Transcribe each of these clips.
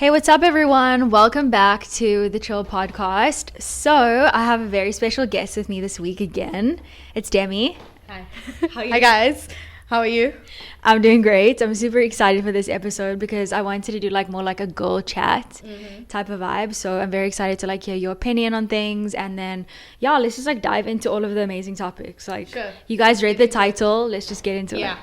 Hey, what's up, everyone? Welcome back to the Chill Podcast. So, I have a very special guest with me this week again. It's Demi. Hi. Hi, guys. How are you? I'm doing great. I'm super excited for this episode because I wanted to do more like a girl chat type of vibe. So, I'm very excited to hear your opinion on things. And then, yeah, let's just dive into all of the amazing topics. Sure. You guys read the title. Let's just get into it. Yeah.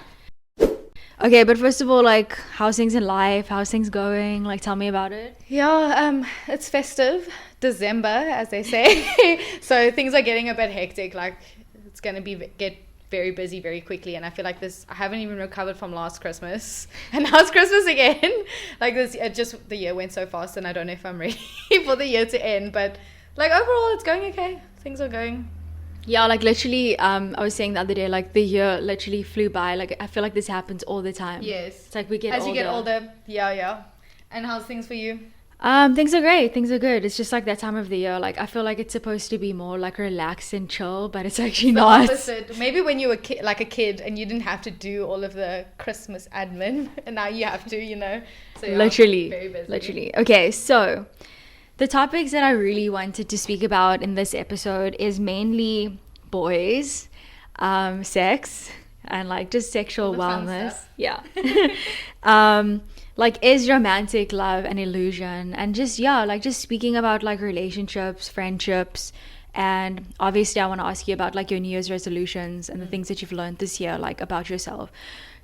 Okay, but first of all, how's things in life? How's things going? Tell me about it. Yeah, it's festive. December, as they say. So things are getting a bit hectic. It's going to get very busy very quickly. And I feel like I haven't even recovered from last Christmas. And now it's Christmas again. The year went so fast and I don't know if I'm ready for the year to end. But overall, it's going okay. Things are going. Yeah, literally, I was saying the other day, the year literally flew by. I feel like this happens all the time. Yes. It's we get As older. you get older, yeah. And how's things for you? Things are great. Things are good. It's just that time of the year. I feel like it's supposed to be more relaxed and chill, but it's actually not. The opposite. Maybe when you were a kid and you didn't have to do all of the Christmas admin, and now you have to, So yeah, literally, very busy. literally. Okay, so the topics that I really wanted to speak about in this episode is mainly boys, sex, and just sexual wellness. Yeah. Is romantic love an illusion? And just speaking about relationships, friendships, and obviously I want to ask you about your New Year's resolutions and the things that you've learned this year about yourself.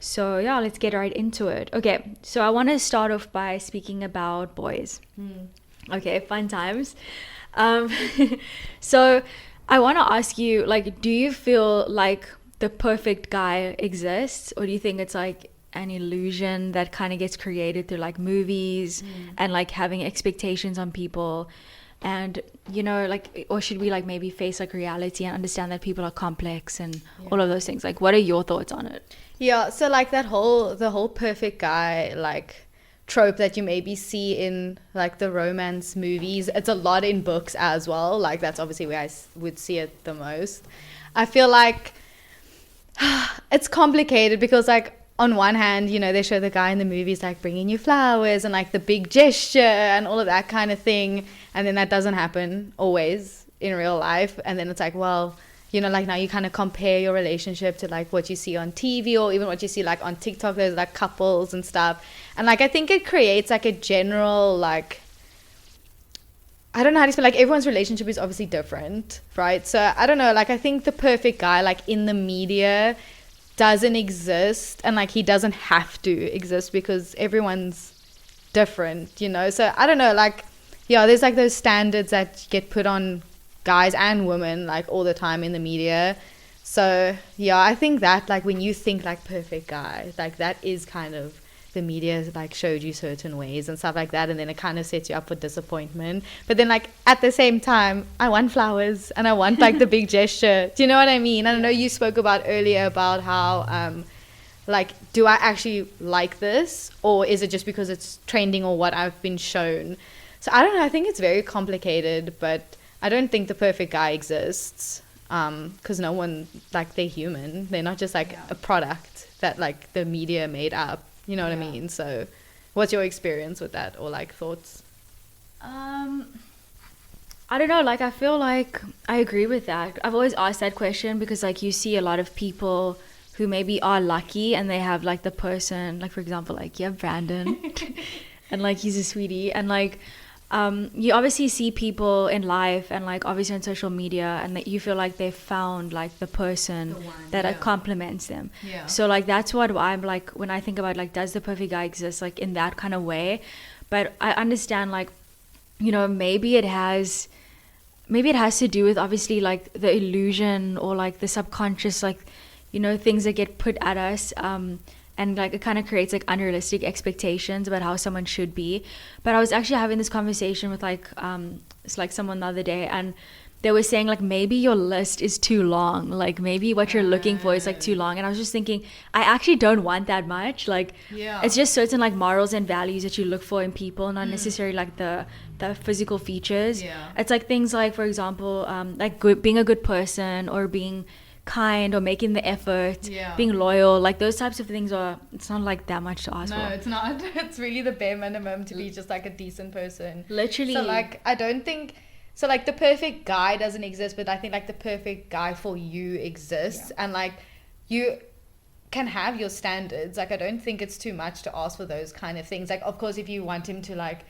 So yeah, let's get right into it. Okay, so I want to start off by speaking about boys. Okay, fun times. So I want to ask you, do you feel like the perfect guy exists, or do you think it's an illusion that kind of gets created through movies and having expectations on people? And or should we maybe face reality and understand that people are complex and all of those things? What are your thoughts on it? Yeah, so the whole perfect guy trope that you maybe see in the romance movies, it's a lot in books as well. That's obviously where I would see it the most. I feel it's complicated because on one hand, they show the guy in the movies bringing you flowers and the big gesture and all of that kind of thing, and then that doesn't happen always in real life. And then it's well, now you kind of compare your relationship to what you see on TV or even what you see on TikTok. There's couples and stuff, and I think it creates a general I don't know how to explain. Everyone's relationship is obviously different, right? So I don't know. I think the perfect guy in the media doesn't exist, and he doesn't have to exist because everyone's different, So I don't know. There's those standards that get put on guys and women all the time in the media. So yeah, I think that when you think perfect guy, that is kind of the media showed you certain ways and stuff like that, and then it kind of sets you up for disappointment. But then at the same time, I want flowers and I want the big gesture. Do you know what I mean? I know you spoke about earlier about how do I actually like this, or is it just because it's trending or what I've been shown? So I don't know. I think it's very complicated, but I don't think the perfect guy exists, because no one, they're human. They're not just a product that the media made up. You know what I mean? So what's your experience with that, or thoughts? I don't know. I feel I agree with that. I've always asked that question because you see a lot of people who maybe are lucky and they have the person, for example, you have Brandon and he's a sweetie, and you obviously see people in life and obviously on social media, and that you feel they've found the person that complements them. So that's what I'm when I think about does the perfect guy exist in that kind of way. But I understand maybe it has to do with obviously the illusion or the subconscious things that get put at us, and it kind of creates unrealistic expectations about how someone should be. But I was actually having this conversation with someone the other day, and they were saying maybe your list is too long, maybe what you're looking for is too long. And I was just thinking, I actually don't want that much. It's just certain morals and values that you look for in people, not necessarily the physical features. It's things for example, being a good person, or being kind or making the effort, being loyal, like those types of things it's not like that much to ask for. No, it's not. It's really the bare minimum to be just like a decent person. Literally. So like, I don't think, so like the perfect guy doesn't exist, but I think like the perfect guy for you exists. And like you can have your standards. Like I don't think it's too much to ask for those kind of things. Like of course if you want him to like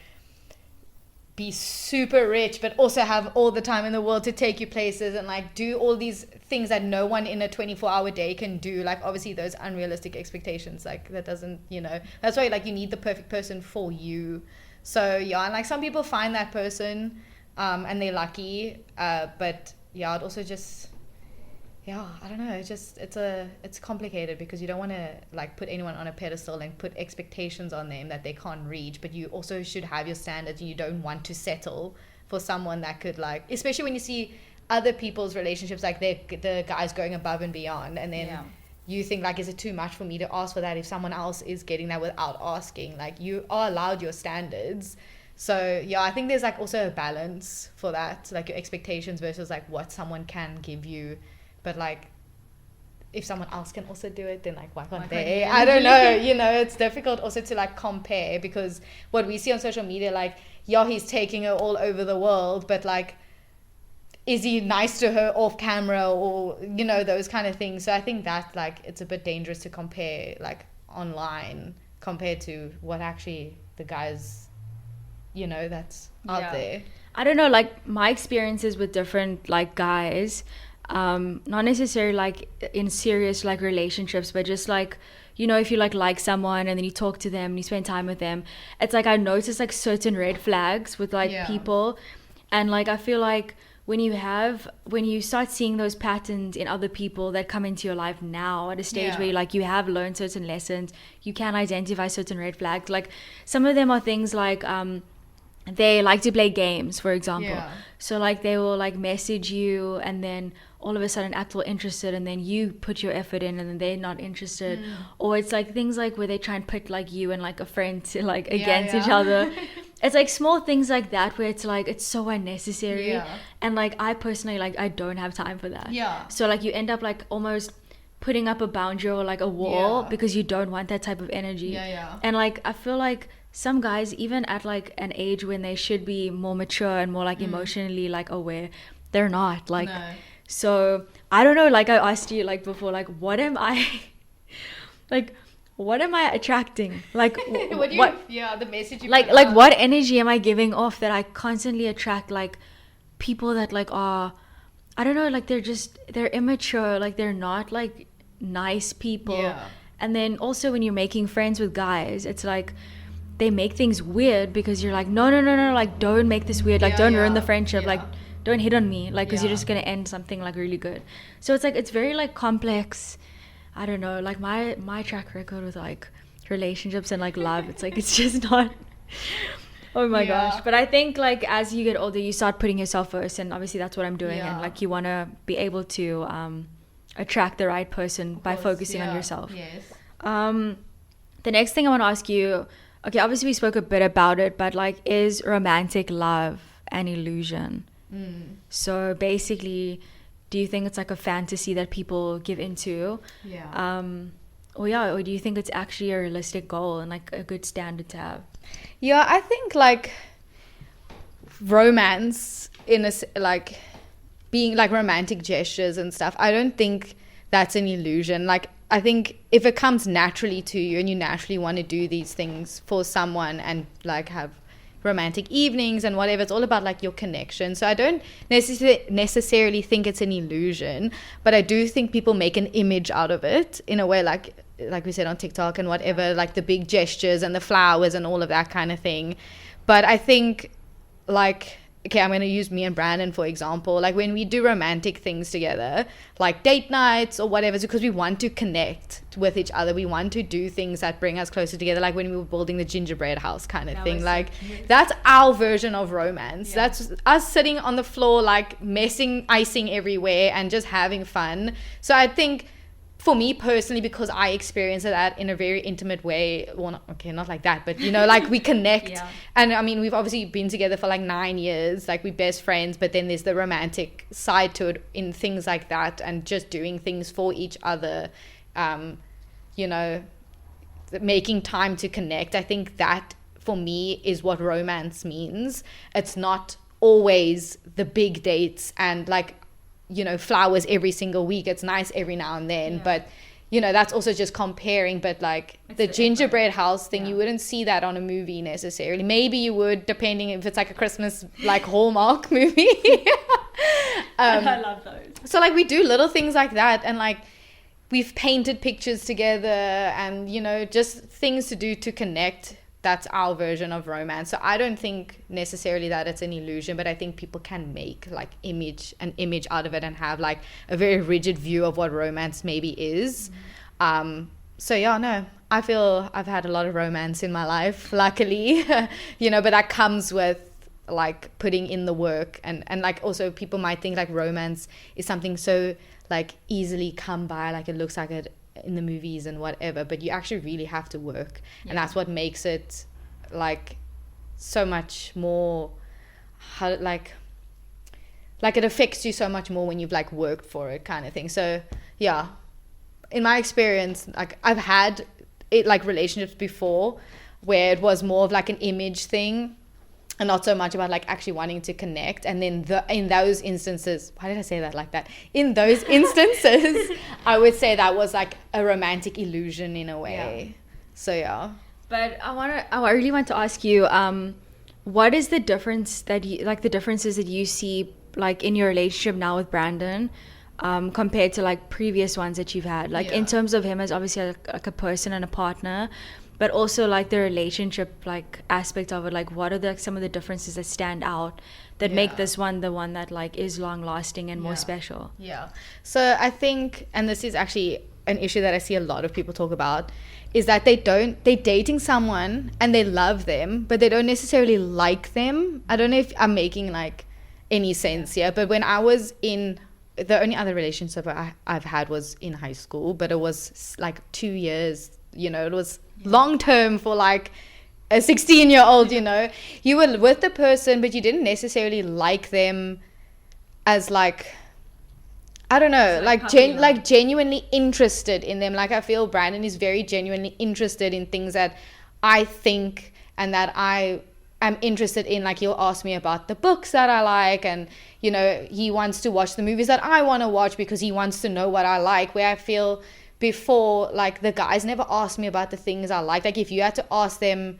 be super rich but also have all the time in the world to take you places and like do all these things that no one in a 24-hour day can do, like obviously those unrealistic expectations, like that doesn't, you know, that's why like you need the perfect person for you. So yeah, and like some people find that person and they're lucky, but yeah, it also just, yeah, I don't know, it's complicated because you don't want to like put anyone on a pedestal and put expectations on them that they can't reach, but you also should have your standards and you don't want to settle for someone that could like, especially when you see other people's relationships, like the guys going above and beyond, and then you think like, is it too much for me to ask for that if someone else is getting that without asking? Like you are allowed your standards. So yeah, I think there's like also a balance for that, like your expectations versus like what someone can give you. But like if someone else can also do it, then like why can't they? I don't know, you know, it's difficult also to like compare, because what we see on social media, like yeah, he's taking her all over the world, but like is he nice to her off camera, or you know, those kind of things. So I think that like it's a bit dangerous to compare like online compared to what actually the guys, you know, that's out there. I don't know, like my experiences with different like guys, not necessarily like in serious like relationships, but just like, you know, if you like someone and then you talk to them and you spend time with them, it's like I notice like certain red flags with like people, and like I feel like when you start seeing those patterns in other people that come into your life now at a stage where like you have learned certain lessons, you can identify certain red flags. Like some of them are things like they like to play games, for example. So like they will like message you and then all of a sudden act all interested, and then you put your effort in and then they're not interested. Or it's like things like where they try and put like you and like a friend to like against each other. It's like small things like that where it's like it's so unnecessary, and like I personally like I don't have time for that. So like you end up like almost putting up a boundary or like a wall because you don't want that type of energy. And like I feel like some guys, even at like an age when they should be more mature and more like emotionally like aware, they're not like. So I don't know, like I asked you like before, like what am I like what am I attracting? Like the message you like put out. What energy am I giving off that I constantly attract like people that like are, I don't know, like they're immature, like they're not like nice people. And then also when you're making friends with guys, it's like they make things weird because you're like no, like don't make this weird, like don't ruin the friendship, like don't hit on me, like because you're just gonna end something like really good. So it's like it's very like complex. I don't know, like my track record with like relationships and like love, it's like it's just not oh my gosh. But I think like as you get older you start putting yourself first, and obviously that's what I'm doing. And like you want to be able to attract the right person by focusing on yourself. The next thing I want to ask you, okay, obviously we spoke a bit about it, but like, is romantic love an illusion? So basically, do you think it's like a fantasy that people give into? Or do you think it's actually a realistic goal and like a good standard to have? I think like romance in a like being like romantic gestures and stuff, I don't think that's an illusion. Like I think if it comes naturally to you and you naturally want to do these things for someone and like have romantic evenings and whatever, it's all about like your connection. So I don't necessarily think it's an illusion, but I do think people make an image out of it in a way, like we said on TikTok and whatever, like the big gestures and the flowers and all of that kind of thing. But I think like, okay, I'm going to use me and Brandon, for example. Like when we do romantic things together, like date nights or whatever, it's because we want to connect with each other. We want to do things that bring us closer together. Like when we were building the gingerbread house kind of thing. Like that's our version of romance. That's us sitting on the floor, like icing everywhere and just having fun. So I think for me personally, because I experience that in a very intimate way, well, not like that, but, you know, like we connect. Yeah. And I mean, we've obviously been together for like 9 years, like we're best friends, but then there's the romantic side to it in things like that, and just doing things for each other, you know, making time to connect. I think that for me is what romance means. It's not always the big dates and like, you know, flowers every single week. It's nice every now and then, but you know, that's also just comparing. But like the gingerbread house thing, you wouldn't see that on a movie necessarily. Maybe you would, depending if it's like a Christmas like Hallmark movie. I love those. So like we do little things like that, and like we've painted pictures together, and you know, just things to do to connect. That's our version of romance. So I don't think necessarily that it's an illusion, but I think people can make like an image out of it and have like a very rigid view of what romance maybe is. So yeah, no, I feel I've had a lot of romance in my life, luckily, you know, but that comes with like putting in the work, and like also people might think like romance is something so like easily come by, like it looks like it in the movies and whatever, but you actually really have to work. And that's what makes it like so much more like it affects you so much more when you've like worked for it, kind of thing. So yeah, in my experience, like I've had it like relationships before where it was more of like an image thing and not so much about like actually wanting to connect. And then in those instances, why did I say that like that? In those instances, I would say that was like a romantic illusion in a way. Yeah. So yeah. But I really want to ask you, what is the difference the differences that you see like in your relationship now with Brandon, compared to like previous ones that you've had, like in terms of him as obviously like a person and a partner, but also like the relationship like aspect of it. Like what are some of the differences that stand out that make this one the one that like is long lasting and more special? So I think, and this is actually an issue that I see a lot of people talk about, is that they're dating someone and they love them, but they don't necessarily like them. I don't know if I'm making like any sense here, but when I was in, the only other relationship I've had was in high school, but it was like 2 years, you know, it was long term for like a 16-year-old, you know. You were with the person, but you didn't necessarily like them as like, I don't know, like genuinely interested in them. Like I feel Brandon is very genuinely interested in things that I think and that I am interested in. Like he'll ask me about the books that I like, and you know, he wants to watch the movies that I want to watch because he wants to know what I like, where I feel before, like the guys never asked me about the things I like. Like if you had to ask them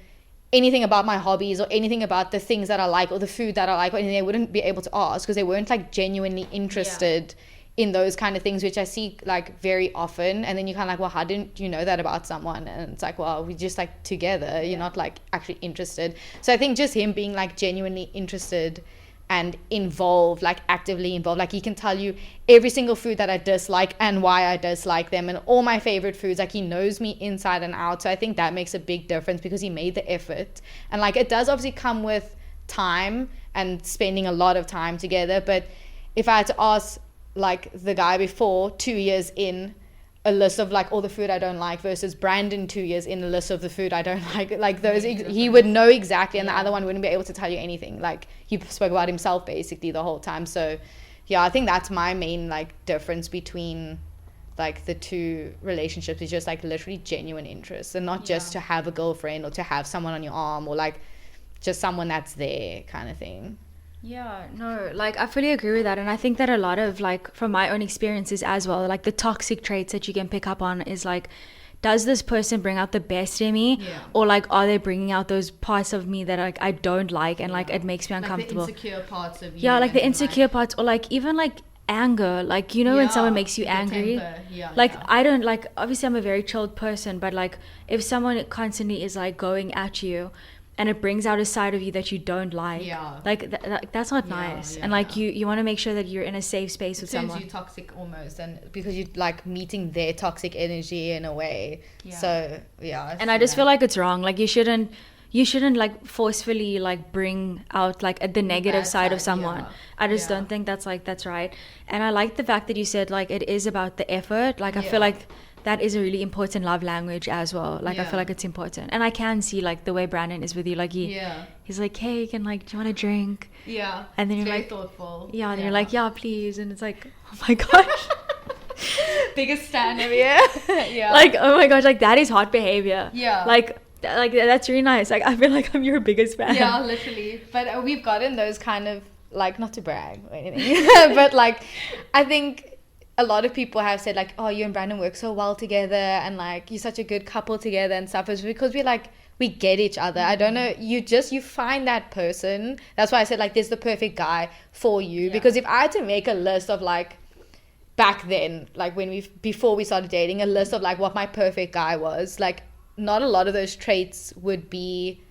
anything about my hobbies or anything about the things that I like or the food that I like or anything, they wouldn't be able to ask because they weren't like genuinely interested in those kind of things, which I see like very often. And then you're kind of like, well, how didn't you know that about someone? And it's like, well, we just like together, you're not like actually interested. So I think just him being like genuinely interested and involved, like actively involved, like he can tell you every single food that I dislike and why I dislike them and all my favorite foods. Like he knows me inside and out. So I think that makes a big difference because he made the effort. And like it does obviously come with time and spending a lot of time together. But if I had to ask like the guy before, 2 years in, a list of like all the food I don't like versus Brandon 2 years in, a list of the food I don't like those he would know exactly, and the other one wouldn't be able to tell you anything. Like he spoke about himself basically the whole time. So yeah, I think that's my main like difference between like the two relationships, is just like literally genuine interest, and not just to have a girlfriend or to have someone on your arm or like just someone that's there kind of thing. Yeah, no, like I fully agree with that. And I think that a lot of like from my own experiences as well, like the toxic traits that you can pick up on is like, does this person bring out the best in me, or like are they bringing out those parts of me that like I don't like and like it makes me uncomfortable, like the insecure parts of you. Yeah, like the insecure parts, or like even like anger, like you know when someone makes you angry, I don't like, obviously I'm a very chilled person, but like if someone constantly is like going at you and it brings out a side of you that you don't like, like that's not nice. And like you want to make sure that you're in a safe space with someone. It turns you toxic almost, and because you're like meeting their toxic energy in a way. So and I just feel like it's wrong. Like you shouldn't you shouldn't like forcefully like bring out like the negative Bad side of side, someone. yeah. I just Yeah. don't think that's right. And I like the fact that you said like it is about the effort. Like I Yeah. feel like that is a really important love language as well. Like I Yeah. feel like it's important. And I can see like the way Brandon is with you. Like he's like, hey, can like, do you want a drink? Yeah. And then It's you're very like, thoughtful. yeah, and you're like, yeah, please. And it's like, oh my gosh. Biggest stan ever. Yeah. Yeah. Like, oh my gosh, like that is hot behavior. Yeah. Like that's really nice. Like I feel like I'm your biggest fan. Yeah, literally. But we've gotten those kind of, like, not to brag or anything, but like, I think a lot of people have said like, oh, you and Brandon work so well together, and like you're such a good couple together and stuff. It's because we get each other. I don't know, you find that person. That's why I said like there's the perfect guy for you. Yeah. Because if I had to make a list of like, back then, like before we started dating, a list of like what my perfect guy was, like not a lot of those traits would be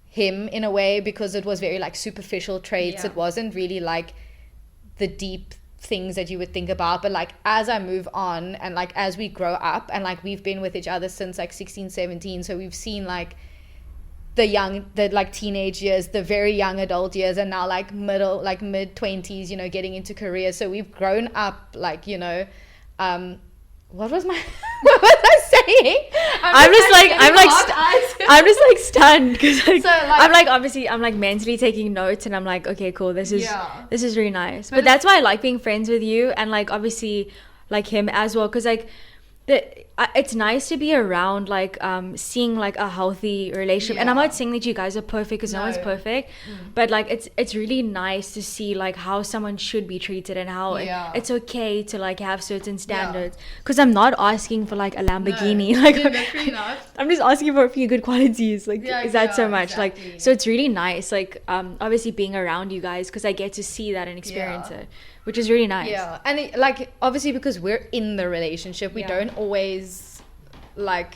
him in a way, because it was very like superficial traits. Yeah. It wasn't really like the deep things that you would think about. But like as I move on and like as we grow up, and like we've been with each other since like 16, 17, so we've seen like the like teenage years, the very young adult years, and now like mid 20s, you know, getting into careers. So we've grown up, like, you know, what was I saying? I'm just like stunned because like, So, like, I'm like obviously I'm like mentally taking notes, and I'm like, okay, cool, this is really nice. But that's why I like being friends with you, and like obviously like him as well, because like it's nice to be around like seeing like a healthy relationship. And I'm not saying that you guys are perfect, because no one's perfect, but like it's really nice to see like how someone should be treated, and how it's okay to like have certain standards. Because I'm not asking for like a Lamborghini, like literally not. I'm just asking for a few good qualities. Like is that so much? Exactly. Like, so it's really nice, like obviously being around you guys, because I get to see that and experience it, which is really nice. Yeah, and it, like obviously because we're in the relationship, we don't always like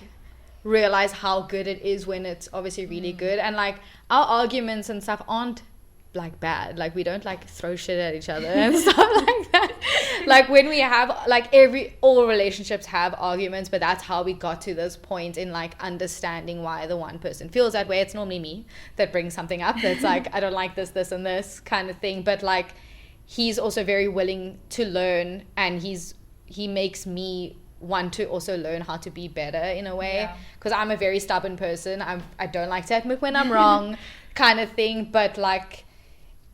realize how good it is when it's obviously really good. And like our arguments and stuff aren't like bad. Like we don't like throw shit at each other and stuff like that. Like when we have like all relationships have arguments, but that's how we got to this point in like understanding why the one person feels that way. It's normally me that brings something up that's like, I don't like this and this kind of thing. But like he's also very willing to learn, and he makes me want to also learn how to be better in a way, because I'm a very stubborn person. I don't like to admit when I'm wrong kind of thing. But like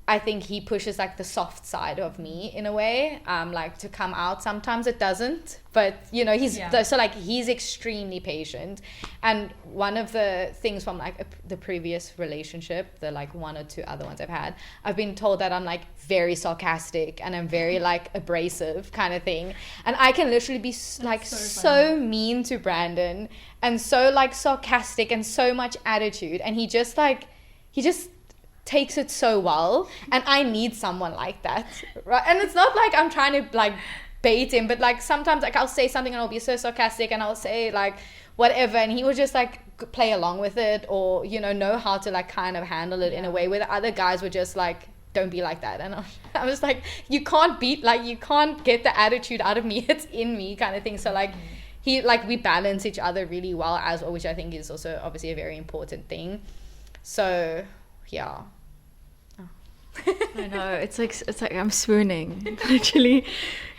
I think he pushes like the soft side of me in a way, like to come out. Sometimes it doesn't, but you know, so like he's extremely patient. And one of the things from like the previous relationship, the like one or two other ones I've had, I've been told that I'm like very sarcastic and I'm very like abrasive kind of thing. And I can literally be like so mean to Brandon, and so like sarcastic and so much attitude, and he just takes it so well. And I need someone like that, right? And it's not like I'm trying to like bait him, but like sometimes like I'll say something and I'll be so sarcastic and I'll say like whatever, and he will just like play along with it, or you know how to like kind of handle it in a way, where the other guys were just like, don't be like that. And I was like, you can't get the attitude out of me, it's in me kind of thing. So like we balance each other really well as well, which I think is also obviously a very important thing. So yeah. I know, it's like I'm swooning literally.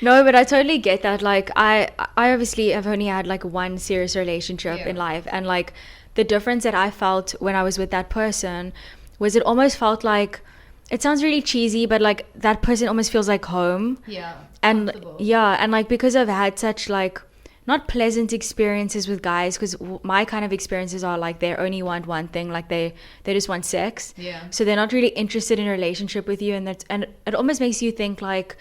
No, but I totally get that. Like I obviously have only had like one serious relationship in life, and like the difference that I felt when I was with that person was it almost felt like, it sounds really cheesy, but like that person almost feels like home. And and like because I've had such like not pleasant experiences with guys, because my kind of experiences are like they only want one thing, like they just want sex. So they're not really interested in a relationship with you, and it almost makes you think like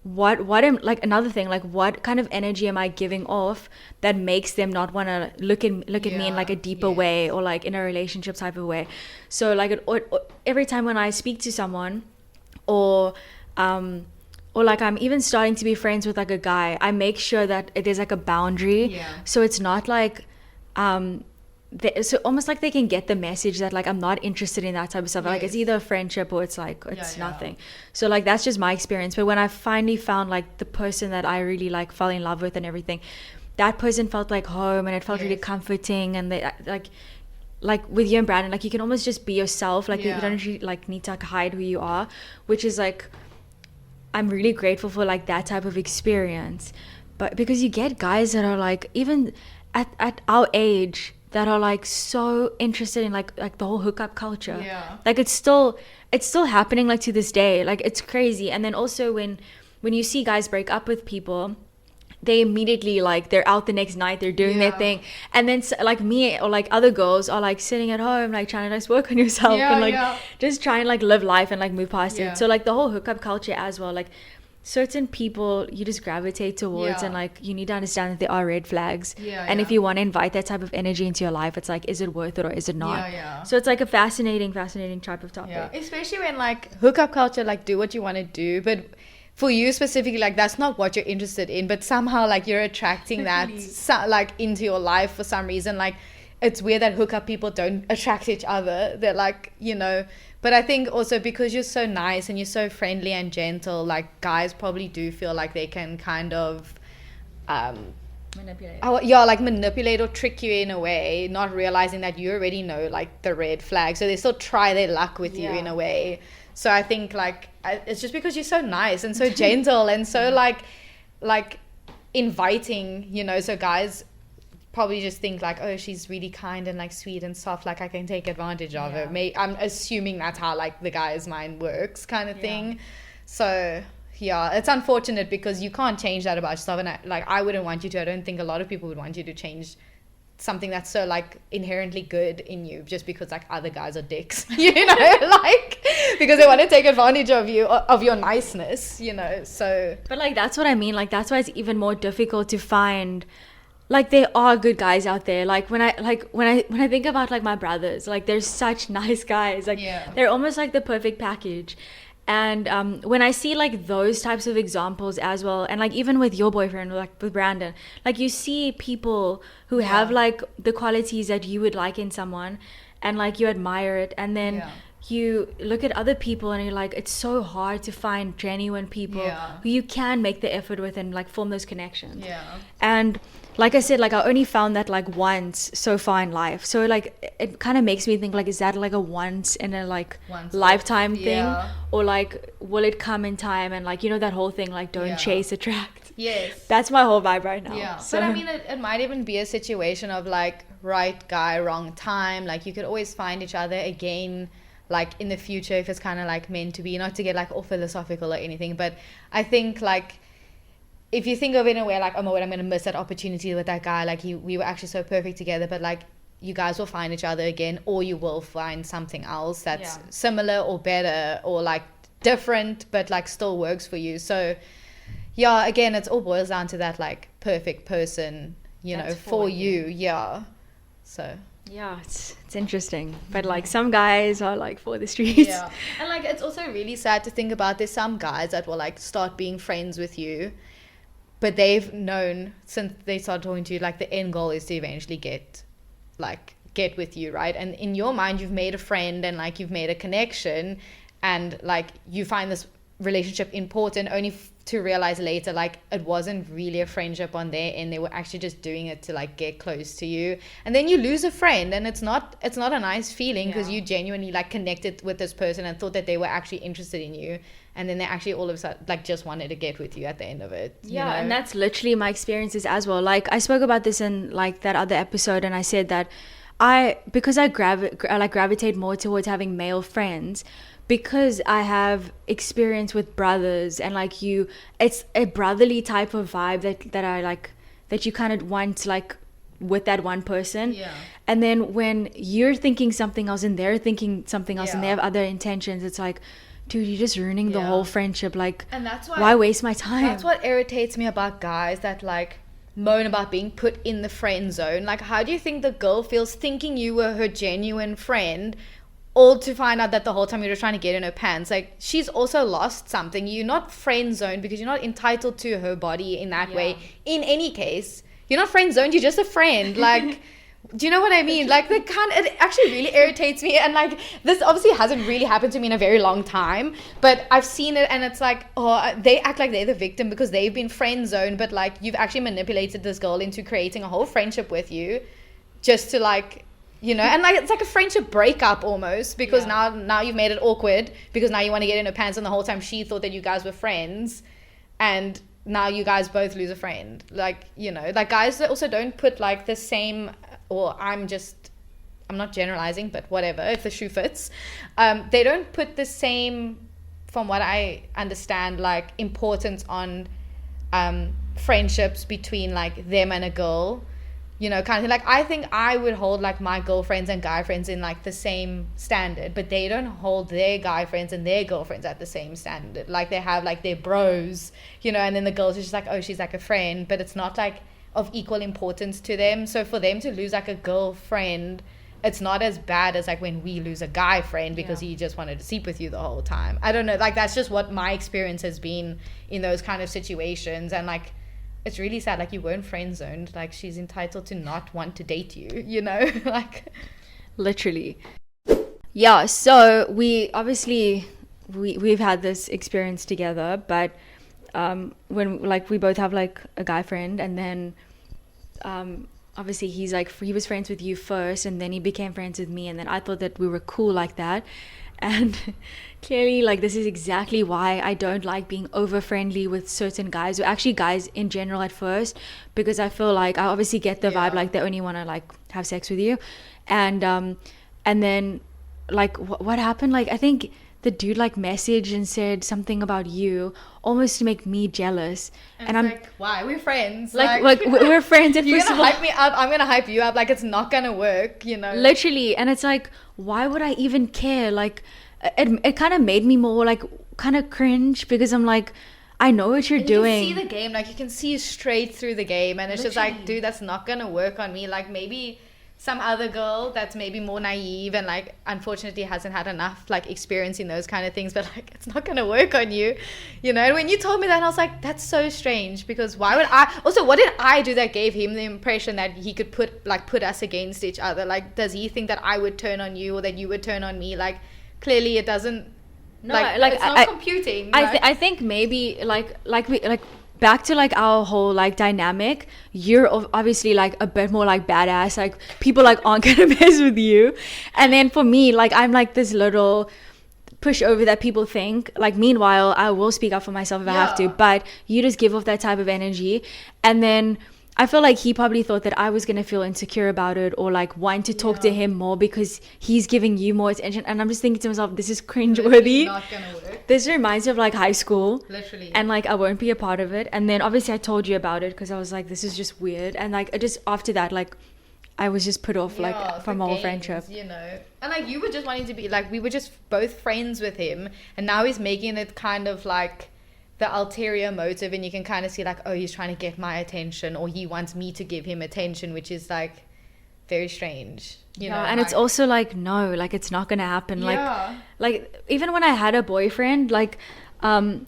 what am, like another thing, like what kind of energy am I giving off that makes them not want to look at me in like a deeper way, or like in a relationship type of way. So like every time when I speak to someone, or like I'm even starting to be friends with like a guy, I make sure that there's like a boundary. So it's not like so almost like they can get the message that like I'm not interested in that type of stuff. Like it's either a friendship or it's like it's nothing. So like that's just my experience. But when I finally found like the person that I really like fell in love with and everything, that person felt like home, and it felt really comforting, and they like like with you and Brandon, like you can almost just be yourself, like you Yeah. don't actually like need to like hide who you are, which is like, I'm really grateful for like that type of experience. But because you get guys that are like, even at our age, that are like so interested in like the whole hookup culture. Yeah. Like it's still happening like to this day. Like it's crazy. And then also when you see guys break up with people, they immediately like they're out the next night, they're doing their Yeah. thing, and then like me or like other girls are like sitting at home like trying to just work on yourself Yeah, and like yeah. just try and like live life and like move past Yeah. it. So like the whole hookup culture as well, like certain people you just gravitate towards, Yeah. and like you need to understand that there are red flags. Yeah, and yeah. if you want to invite that type of energy into your life, it's like, is it worth it or is it not? Yeah, yeah. So it's like a fascinating type of topic. Yeah, especially when like hookup culture, like do what you want to do, but for you specifically, like that's not what you're interested in, but somehow like you're attracting that like into your life for some reason. Like it's weird that hookup people don't attract each other. They're like, you know, but I think also because you're so nice and you're so friendly and gentle, like guys probably do feel like they can kind of like manipulate or trick you in a way, not realizing that you already know like the red flag, so they still try their luck with you in a way. So I think like it's just because you're so nice and so gentle and so like inviting, you know, so guys probably just think like, oh, she's really kind and like sweet and soft, like I can take advantage of her. I'm assuming that's how like the guy's mind works, kind of thing. So yeah, it's unfortunate because you can't change that about yourself, and I wouldn't want you to. I don't think a lot of people would want you to change something that's so like inherently good in you just because like other guys are dicks, you know, like because they want to take advantage of you, of your niceness, you know. So but like that's what I mean, like that's why it's even more difficult to find, like there are good guys out there. Like when I think about like my brothers, like they're such nice guys, like they're almost like the perfect package. And when I see like those types of examples as well, and like even with your boyfriend, like with Brandon, like you see people who have like the qualities that you would like in someone, and like you admire it, and then you look at other people and you're like, it's so hard to find genuine people who you can make the effort with and like form those connections. And like I said, like I only found that like once so far in life, so like it kind of makes me think like, is that like a once in a like lifetime thing, or like will it come in time? And like, you know, that whole thing like don't chase, attract. That's my whole vibe right now. So, but I mean it might even be a situation of like right guy wrong time, like you could always find each other again like in the future if it's kind of like meant to be, not to get like all philosophical or anything, but I think like if you think of it in a way like, oh my god, I'm gonna miss that opportunity with that guy, like we were actually so perfect together, but like you guys will find each other again, or you will find something else that's similar or better or like different but like still works for you. So yeah, again, it's all boils down to that like perfect person, you know, for you. So yeah, it's interesting, but like some guys are like for the streets. And like it's also really sad to think about, there's some guys that will like start being friends with you, but they've known since they started talking to you, like the end goal is to eventually get with you, right? And in your mind, you've made a friend and like you've made a connection, and like you find this relationship important, only to realize later like it wasn't really a friendship on their end. They were actually just doing it to like get close to you, and then you lose a friend, and it's not a nice feeling because you genuinely like connected with this person and thought that they were actually interested in you, and then they actually all of a sudden like just wanted to get with you at the end of it. You know? And that's literally my experiences as well. Like I spoke about this in like that other episode, and I said that because I gravitate more towards having male friends, because I have experience with brothers, and like it's a brotherly type of vibe that I like, that you kind of want like with that one person. And then when you're thinking something else and they're thinking something else and they have other intentions, it's like, dude, you're just ruining the whole friendship. Like, and that's why waste my time? That's what irritates me about guys that like moan about being put in the friend zone. Like, how do you think the girl feels thinking you were her genuine friend, all to find out that the whole time you're just trying to get in her pants? Like, she's also lost something. You're not friend zoned because you're not entitled to her body in that way. In any case, you're not friend zoned, you're just a friend. Like, do you know what I mean? Like, it actually really irritates me. And like, this obviously hasn't really happened to me in a very long time, but I've seen it, and it's like, oh, they act like they're the victim because they've been friend zoned, but like you've actually manipulated this girl into creating a whole friendship with you just to like you know, and like it's like a friendship breakup almost, because now you've made it awkward, because now you want to get in her pants, and the whole time she thought that you guys were friends, and now you guys both lose a friend. Like, you know, like guys also don't put like the same, or I'm not generalizing, but whatever, if the shoe fits, they don't put the same, from what I understand, like importance on friendships between like them and a girl, you know, kind of thing. Like, I think I would hold like my girlfriends and guy friends in like the same standard, but they don't hold their guy friends and their girlfriends at the same standard. Like, they have like their bros, you know, and then the girls are just like, oh, she's like a friend, but it's not like of equal importance to them. So for them to lose like a girlfriend, it's not as bad as like when we lose a guy friend because he just wanted to sleep with you the whole time. I don't know, like that's just what my experience has been in those kind of situations. And like, it's really sad, like you weren't friend zoned, like she's entitled to not want to date you, you know. Like, literally. Yeah, so we obviously we've had this experience together, but when like we both have like a guy friend, and then obviously he was friends with you first, and then he became friends with me, and then I thought that we were cool like that. And clearly, like, this is exactly why I don't like being over friendly with certain guys, or actually guys in general at first, because I feel like I obviously get the vibe like they only want to like have sex with you. And then like what happened, like I think the dude like messaged and said something about you almost to make me jealous, and I'm like, why, we're friends, like we're friends, and you're gonna hype me up, I'm gonna hype you up, like it's not gonna work, you know, literally. And it's like, why would I even care? Like it kind of made me more like kind of cringe, because I'm like, I know what you're doing. You can see the game, like you can see straight through the game, and it's literally just like, dude, that's not gonna work on me. Like, maybe some other girl that's maybe more naive and like unfortunately hasn't had enough like experience in those kind of things, but like it's not gonna work on you, you know. And when you told me that, I was like, that's so strange, because why would I also, what did I do that gave him the impression that he could put us against each other? Like, does he think that I would turn on you or that you would turn on me? Like, clearly it doesn't. No, like it's not computing. I think maybe like back to like our whole like dynamic, you're obviously like a bit more like badass, like people like aren't gonna mess with you, and then for me, like I'm like this little pushover that people think. Like, meanwhile I will speak up for myself if I have to, but you just give off that type of energy. And then I feel like he probably thought that I was going to feel insecure about it, or like want to talk to him more because he's giving you more attention. And I'm just thinking to myself, this is cringeworthy. Not gonna work. This reminds me of like high school. Literally. And like I won't be a part of it. And then obviously I told you about it because I was like, this is just weird. And like just after that, like I was just put off like from our whole friendship. You know. And like you were just wanting to be like, we were just both friends with him, and now he's making it kind of like the ulterior motive, and you can kind of see like, oh, he's trying to get my attention, or he wants me to give him attention, which is like very strange, you know. And like, it's also like, no, like it's not gonna happen. Like even when I had a boyfriend, like I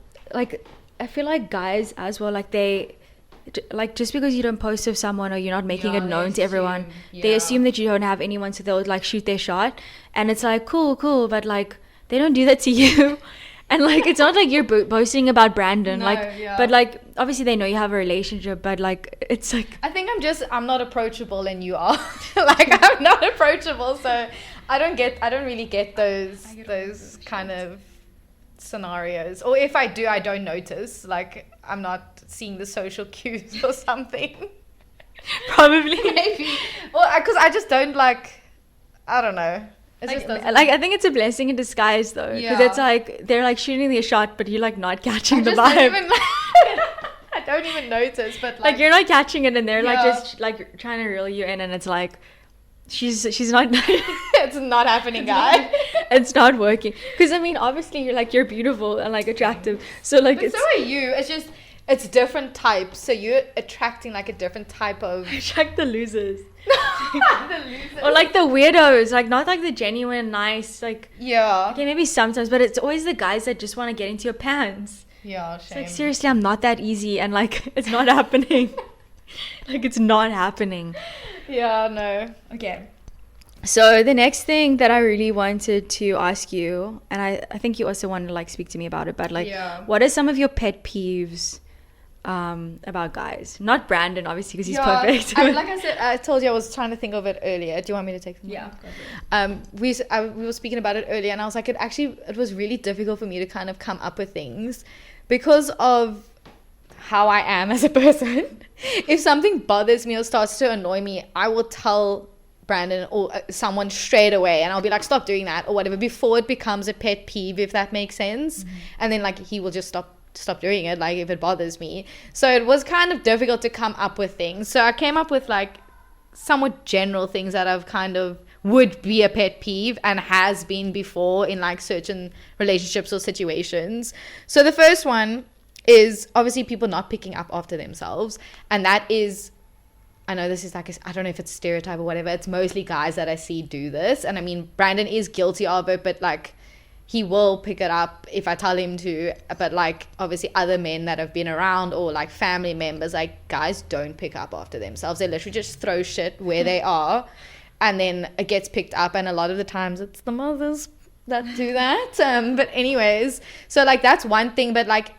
feel like guys as well, like they like, just because you don't post with someone or you're not making it known to everyone, they assume that you don't have anyone, so they'll like shoot their shot. And it's like, cool, but like they don't do that to you. And like, it's not like you're boasting about Brandon, but like obviously they know you have a relationship, but like it's like, I think I'm not approachable and you are. Like, I'm not approachable, so I don't really get those kind of scenarios. Or if I do, I don't notice. Like, I'm not seeing the social cues or something. Probably. Maybe. Well, because I just don't like, I don't know. Like I think it's a blessing in disguise though, because it's like they're like shooting their shot, but you're like not catching the vibe. I don't even notice, but like you're not catching it, and they're like just like trying to reel you in, and it's like she's not. It's not happening, guy. It's not working, because I mean, obviously you're beautiful and like attractive, so like but so are you. It's just it's different types, so you're attracting like a different type of. Attract the losers. Or like the weirdos, like not like the genuine nice, like okay, maybe sometimes, but it's always the guys that just want to get into your pants. Shame. It's like, seriously, I'm not that easy, and like it's not happening. Like, it's not happening. No. Okay, so the next thing that I really wanted to ask you, and I think you also want to like speak to me about it, but like what are some of your pet peeves about guys. Not Brandon, obviously, because he's Yeah, perfect. like I said, I told you I was trying to think of it earlier. Do you want me to take some? Yeah. We were speaking about it earlier, and I was like, it was really difficult for me to kind of come up with things because of how I am as a person. If something bothers me or starts to annoy me, I will tell Brandon or someone straight away, and I'll be like, stop doing that or whatever, before it becomes a pet peeve, if that makes sense. And then like he will just stop doing it, like if it bothers me. So it was kind of difficult to come up with things. So I came up with like somewhat general things that I've kind of would be a pet peeve and has been before in like certain relationships or situations. So the first one is obviously people not picking up after themselves, and that is, I know this is like, I don't know if it's stereotype or whatever, it's mostly guys that I see do this. And I mean, Brandon is guilty of it, but like he will pick it up if I tell him to. But like obviously other men that have been around or like family members, like guys don't pick up after themselves. They literally just throw shit where they are, and then it gets picked up, and a lot of the times it's the mothers that do that. But anyways, so like that's one thing, but like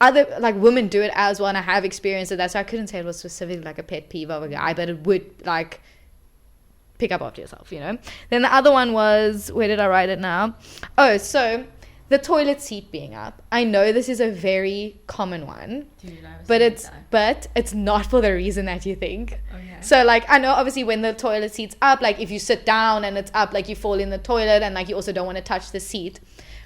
other like women do it as well, and I have experienced it. That's why I couldn't say it was specifically like a pet peeve of a guy, but it would like pick up after yourself, you know. Then the other one was, where did I write it now? Oh, so the toilet seat being up. I know this is a very common one, but it's not for the reason that you think. Okay. So like I know obviously when the toilet seat's up, like if you sit down and it's up, like you fall in the toilet, and like you also don't want to touch the seat.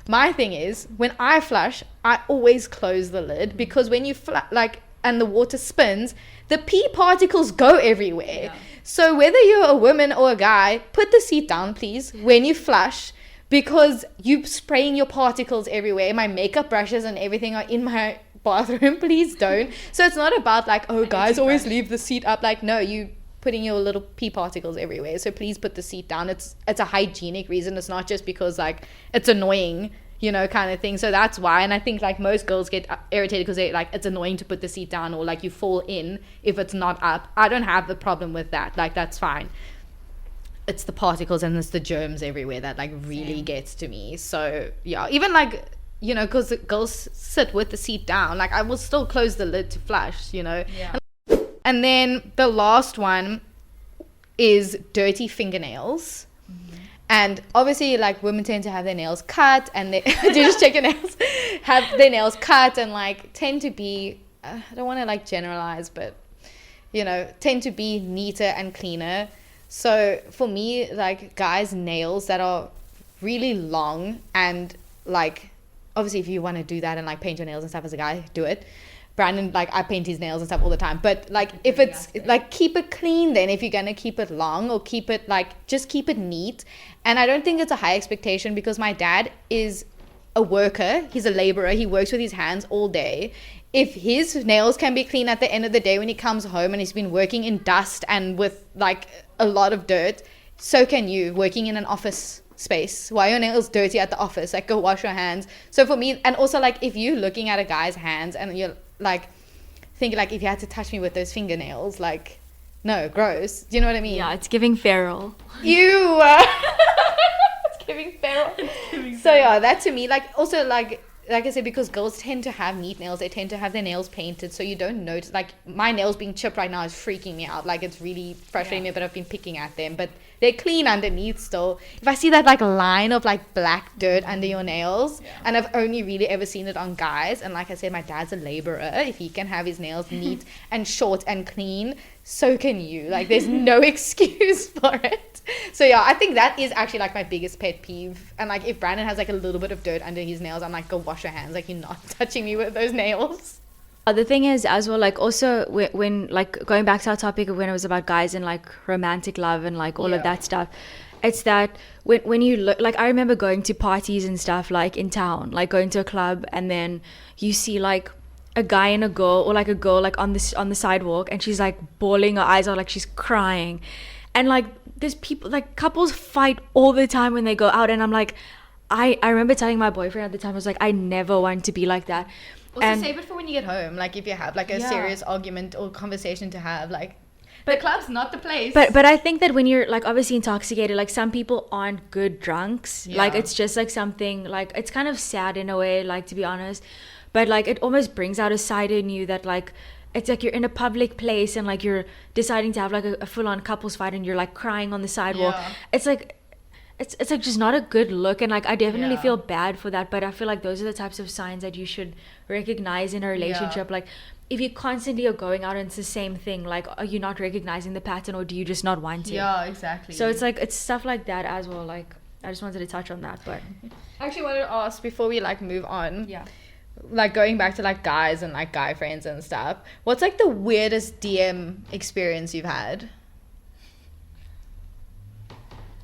My thing is, when I flush, I always close the lid, because when you like and the water spins, the pee particles go everywhere. Yeah. So whether you're a woman or a guy, put the seat down, please, when you flush, because you spraying your particles everywhere. My makeup brushes and everything are in my bathroom. Please don't. So it's not about like, oh, guys always leave the seat up. Like, no, you putting your little pee particles everywhere. So please put the seat down. It's a hygienic reason. It's not just because like it's annoying, you know, kind of thing. So that's why. And I think like most girls get irritated because they like, it's annoying to put the seat down, or like you fall in if it's not up. I don't have the problem with that. Like that's fine. It's the particles and it's the germs everywhere that like really gets to me. So yeah, even like, you know, because girls sit with the seat down, like I will still close the lid to flush, you know. Yeah. And then the last one is dirty fingernails. And obviously, like, women tend to have their nails cut, and they do just check your nails, have their nails cut, and like tend to be, I don't want to like generalize, but you know, tend to be neater and cleaner. So for me, like guys' nails that are really long, and like obviously if you want to do that and like paint your nails and stuff as a guy, do it. Brandon, like I paint his nails and stuff all the time, but like if it's like, keep it clean then, if you're gonna keep it long, or keep it like, just keep it neat. And I don't think it's a high expectation, because my dad is a worker, he's a laborer, he works with his hands all day. If his nails can be clean at the end of the day when he comes home and he's been working in dust and with like a lot of dirt, so can you, working in an office space. Why are your nails dirty at the office? Like, go wash your hands. So for me, and also like if you're looking at a guy's hands and you're like thinking like, if you had to touch me with those fingernails, like, no, gross. Do you know what I mean? Yeah, it's giving feral. Ew. It's giving feral. So yeah, that to me, like, also like I said, because girls tend to have neat nails, they tend to have their nails painted, so you don't notice. Like my nails being chipped right now is freaking me out. Like it's really frustrating me, but I've been picking at them, but they're clean underneath still. If I see that like line of like black dirt under your nails, and I've only really ever seen it on guys, and like I said, my dad's a laborer. If he can have his nails neat and short and clean, so can you. Like there's no excuse for it. So yeah, I think that is actually like my biggest pet peeve. And like if Brandon has like a little bit of dirt under his nails, I'm like, go wash your hands. Like you're not touching me with those nails. The thing is as well, like also when like going back to our topic of when it was about guys and like romantic love and like all of that stuff, it's that when you look, like I remember going to parties and stuff like in town, like going to a club, and then you see like a guy and a girl, or like a girl like on the sidewalk, and she's like bawling her eyes out, like she's crying, and like there's people, like couples fight all the time when they go out, and I'm like, I remember telling my boyfriend at the time, I was like, I never want to be like that. Also, and save it for when you get home. Like if you have like a serious argument or conversation to have, like, but the club's not the place. But I think that when you're like obviously intoxicated, like some people aren't good drunks. Like it's just like something, like it's kind of sad in a way, like to be honest. but like it almost brings out a side in you that like it's like you're in a public place and like you're deciding to have like a full-on couples fight and you're like crying on the sidewalk. It's like it's like just not a good look, and like I definitely feel bad for that, but I feel like those are the types of signs that you should recognize in a relationship. Like if you constantly are going out and it's the same thing, like are you not recognizing the pattern, or do you just not want it? Yeah, exactly. So it's like it's stuff like that as well. Like I just wanted to touch on that. But I actually wanted to ask before we like move on, like going back to like guys and like guy friends and stuff, what's like the weirdest DM experience you've had?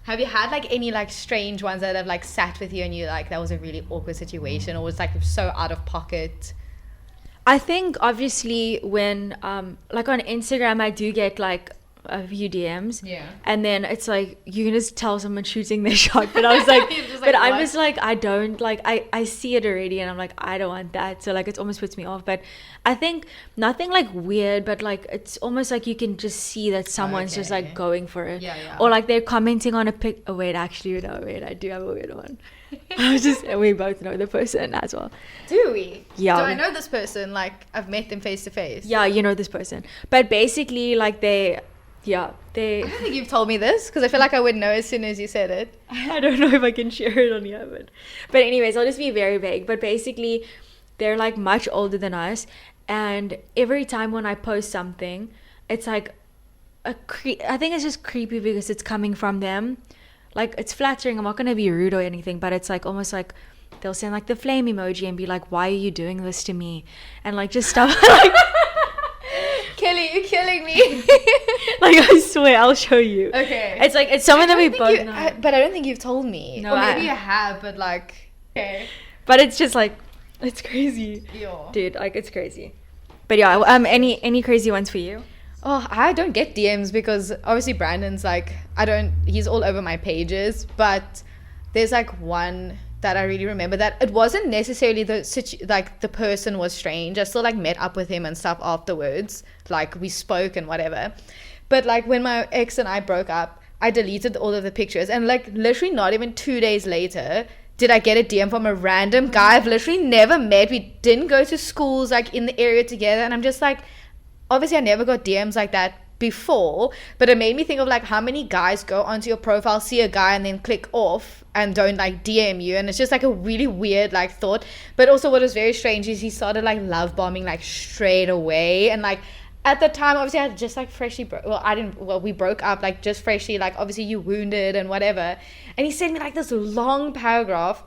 Have you had like any like strange ones that have like sat with you and you like that was a really awkward situation, or was like so out of pocket? I think obviously when like on Instagram I do get like a few DMs, and then it's like you can just tell someone shooting their shot, but I was like but I'm just like I don't like I see it already and I'm like I don't want that, so like it almost puts me off. But I think nothing like weird, but like it's almost like you can just see that someone's just like going for it, or like they're commenting on a pic. I do have a weird one. I was just, we both know the person as well. Do we? Yeah. Do I know this person? Like I've met them face to face? Yeah, you know this person, but basically like they I don't think you've told me this, because I feel like I would know as soon as you said it. I don't know if I can share it on here, but anyways, I'll just be very vague. But basically they're like much older than us, and every time when I post something, it's like I think it's just creepy because it's coming from them. Like it's flattering, I'm not gonna be rude or anything, but it's like almost like they'll send like the flame emoji and be like, why are you doing this to me, and like just stuff like Kelly, you're killing me. like I swear I'll show you. Okay, it's like it's someone that we both know, but I don't think you've told me. No, or maybe you have, but like okay, but it's just like it's crazy. Dude, like it's crazy. But yeah, any crazy ones for you? Oh, I don't get DMs because obviously Brandon's like, he's all over my pages, but there's like one that I really remember that it wasn't necessarily the person was strange. I still like met up with him and stuff afterwards, like we spoke and whatever. But like when my ex and I broke up, I deleted all of the pictures, and like literally not even 2 days later did I get a DM from a random guy I've literally never met. We didn't go to schools like in the area together, and I'm just like, obviously I never got DMs like that before, but it made me think of like how many guys go onto your profile, see a guy and then click off and don't like DM you, and it's just like a really weird like thought. But also what was very strange is he started like love bombing like straight away, and like at the time obviously I just like freshly we broke up like just freshly, like obviously you wounded and whatever, and he sent me like this long paragraph.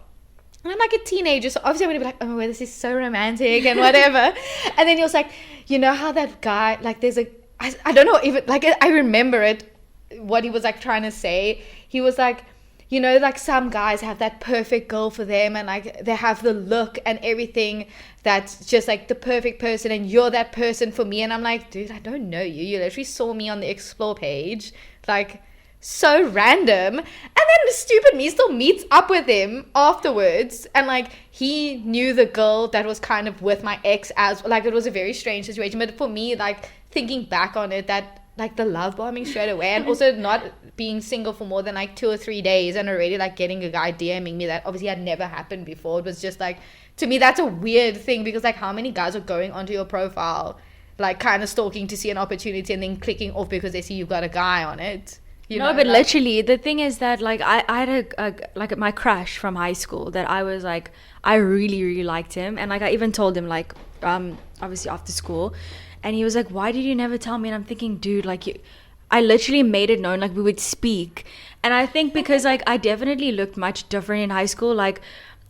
And I'm like a teenager, so obviously I'm gonna be like, oh, this is so romantic and whatever. And then he was like, you know how that guy, like there's I don't know, even like I remember it, what he was like trying to say. He was like, you know, like some guys have that perfect girl for them, and like they have the look and everything that's just like the perfect person, and you're that person for me. And I'm like, dude, I don't know you. You literally saw me on the explore page, like so random. And then the stupid me still meets up with him afterwards, and like he knew the girl that was kind of with my ex as like it was a very strange situation. But for me, like thinking back on it, that like the love bombing straight away, and also not being single for more than like 2 or 3 days and already like getting a guy DMing me that obviously had never happened before. It was just like, to me that's a weird thing, because like how many guys are going onto your profile like kind of stalking to see an opportunity and then clicking off because they see you've got a guy on it. You know, but like, literally the thing is that like I had a like my crush from high school that I was like, I really really liked him, and like I even told him like obviously after school, and he was like, why did you never tell me? And I'm thinking, dude, like I literally made it known like we would speak. And I think because like I definitely looked much different in high school, like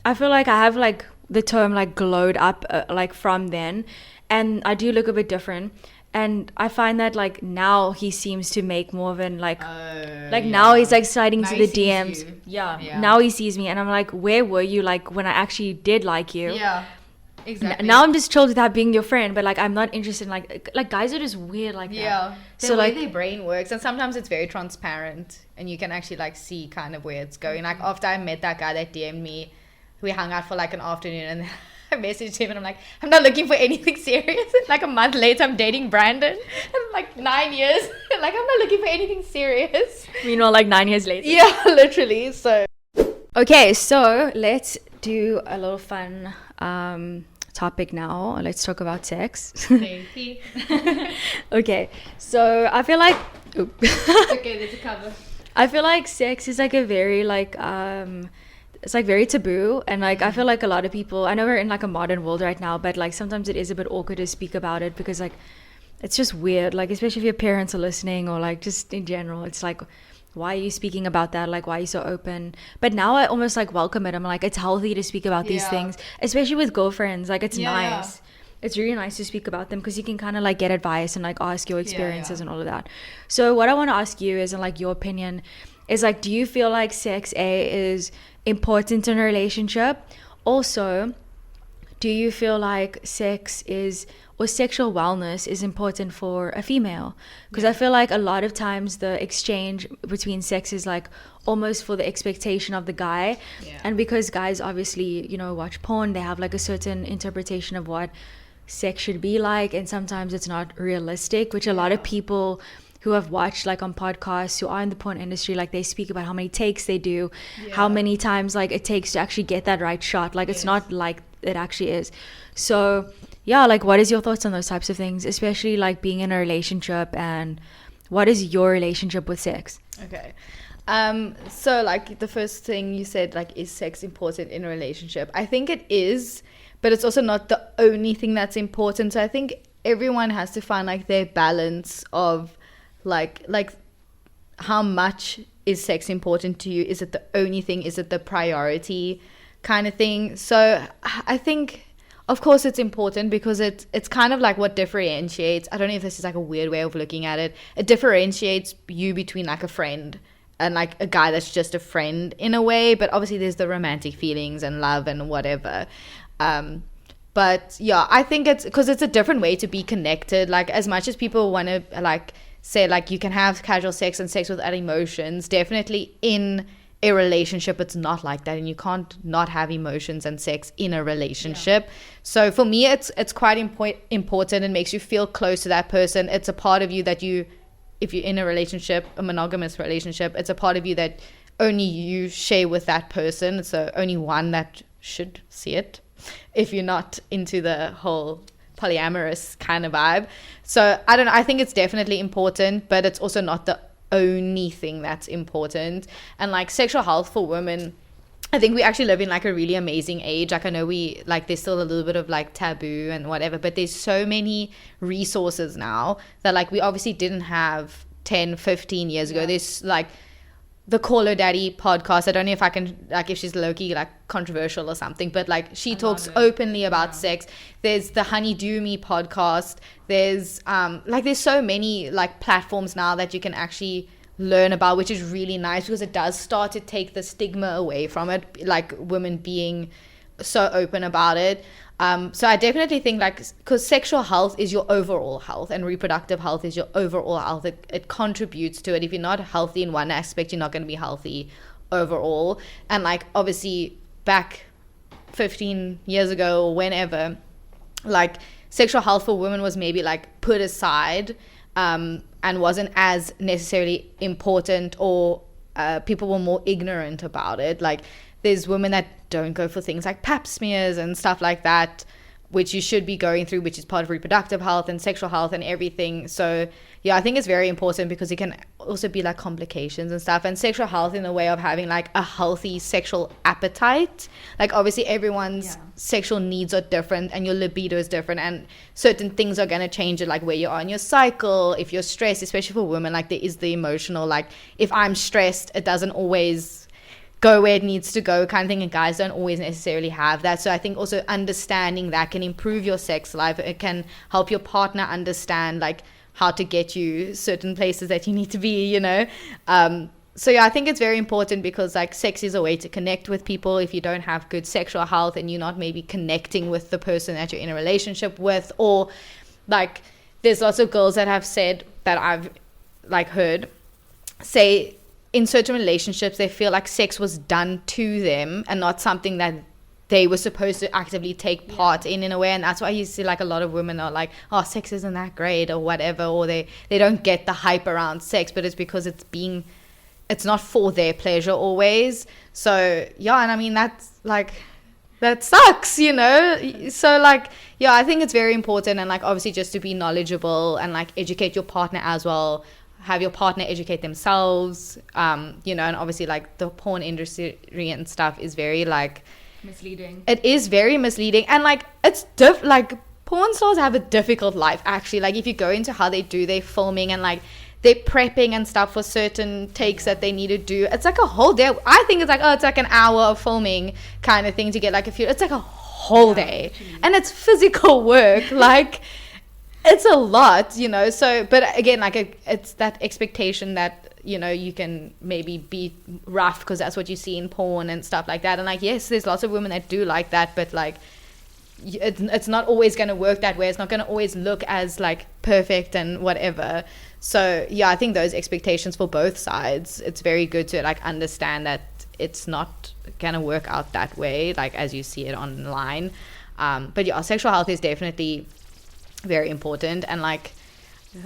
I feel like I have like the term like glowed up like from then, and I do look a bit different. And I find that like now he seems to make more of an like now he's like sliding now to the DMs. Yeah. Now he sees me, and I'm like, where were you like when I actually did like you? Yeah. Exactly. Now I'm just chilled without being your friend, but like I'm not interested in like guys are just weird like that. Yeah. So the way like their brain works, and sometimes it's very transparent, and you can actually like see kind of where it's going. Like after I met that guy that DM'd me, we hung out for like an afternoon, and I messaged him and I'm like, I'm not looking for anything serious. Like a month later, I'm dating Brandon. And like 9 years, like I'm not looking for anything serious. Meanwhile, like 9 years later. Yeah, literally. So okay, so let's do a little fun topic now. Let's talk about sex. Thank you. Okay, so I feel like Okay, there's a cover. I feel like sex is like a very like it's like very taboo, and like I feel like a lot of people, I know we're in like a modern world right now, but like sometimes it is a bit awkward to speak about it because like it's just weird, like especially if your parents are listening or like just in general, it's like, why are you speaking about that? Like, why are you so open? But now I almost like welcome it. I'm like, it's healthy to speak about these things, especially with girlfriends. Like, it's nice. It's really nice to speak about them because you can kind of like get advice and like ask your experiences and all of that. So what I want to ask you is, in like your opinion, is like, do you feel like sex is important in a relationship? Also, do you feel like sex is, or sexual wellness is important for a female? Because I feel like a lot of times the exchange between sex is like almost for the expectation of the guy. And because guys obviously, you know, watch porn, they have like a certain interpretation of what sex should be like, and sometimes it's not realistic, which a lot of people who have watched like on podcasts who are in the porn industry, like they speak about how many takes they do, how many times like it takes to actually get that right shot. Like it's not like it actually is. So yeah, like what is your thoughts on those types of things, especially like being in a relationship, and what is your relationship with sex? Okay. So like the first thing you said, like, is sex important in a relationship? I think it is, but it's also not the only thing that's important. So I think everyone has to find like their balance of like how much is sex important to you? Is it the only thing? Is it the priority kind of thing? So I think, of course, it's important because it's kind of like what differentiates. I don't know if this is like a weird way of looking at it. It differentiates you between like a friend and like a guy that's just a friend in a way. But obviously there's the romantic feelings and love and whatever. But yeah, I think it's because it's a different way to be connected. Like, as much as people want to like say like you can have casual sex and sex without emotions, definitely in a relationship it's not like that, and you can't not have emotions and sex in a relationship. So for me it's quite important and makes you feel close to that person. It's a part of you that you, if you're in a relationship, a monogamous relationship, it's a part of you that only you share with that person. So only one that should see it if you're not into the whole polyamorous kind of vibe. So I don't know, I think it's definitely important, but it's also not the only thing that's important. And like sexual health for women, I think we actually live in like a really amazing age. Like I know we like, there's still a little bit of like taboo and whatever, but there's so many resources now that like we obviously didn't have 10, 15 years ago. There's like the Call Her Daddy podcast. I don't know if I can, like, if she's low-key like controversial or something, but like she talks openly about sex. There's the Honey Do Me podcast. There's like there's so many like platforms now that you can actually learn about, which is really nice because it does start to take the stigma away from it, like women being so open about it. So I definitely think like, because sexual health is your overall health and reproductive health is your overall health. It contributes to it. If you're not healthy in one aspect, you're not going to be healthy overall. And like obviously back 15 years ago or whenever, like sexual health for women was maybe like put aside and wasn't as necessarily important, or people were more ignorant about it. Like there's women that don't go for things like pap smears and stuff like that, which you should be going through, which is part of reproductive health and sexual health and everything. So yeah, I think it's very important because it can also be like complications and stuff. And sexual health in the way of having like a healthy sexual appetite. Like obviously everyone's sexual needs are different and your libido is different, and certain things are going to change it, like where you are in your cycle. If you're stressed, especially for women, like there is the emotional, like if I'm stressed, it doesn't always go where it needs to go kind of thing, and guys don't always necessarily have that. So I think also understanding that can improve your sex life. It can help your partner understand like how to get you certain places that you need to be, you know. So yeah, I think it's very important because like sex is a way to connect with people. If you don't have good sexual health and you're not maybe connecting with the person that you're in a relationship with, or like there's lots of girls that have said, that I've like heard say, in certain relationships they feel like sex was done to them and not something that they were supposed to actively take part in a way. And that's why you see like a lot of women are like, oh, sex isn't that great or whatever, or they don't get the hype around sex, but it's because it's not for their pleasure always. So yeah, and I mean that's like, that sucks, you know? So, like, yeah, I think it's very important. And, like, obviously just to be knowledgeable and, like, educate your partner as well. Have your partner educate themselves, you know, and obviously, like, the porn industry and stuff is very, like... misleading. It is very misleading. And, like, it's like, porn stars have a difficult life, actually. Like, if you go into how they do their filming and, like, they're prepping and stuff for certain takes that they need to do. It's like a whole day. I think it's like, oh, it's like an hour of filming kind of thing to get like a few. It's like a whole day. Actually. And it's physical work. Like, it's a lot, you know. So, but again, like, it's that expectation that, you know, you can maybe be rough because that's what you see in porn and stuff like that. And, like, yes, there's lots of women that do like that, but, like, it's not always going to work that way. It's not going to always look as, like, perfect and whatever. So, yeah, I think those expectations for both sides, it's very good to, like, understand that it's not going to work out that way, like, as you see it online. But, yeah, sexual health is definitely very important. And, like,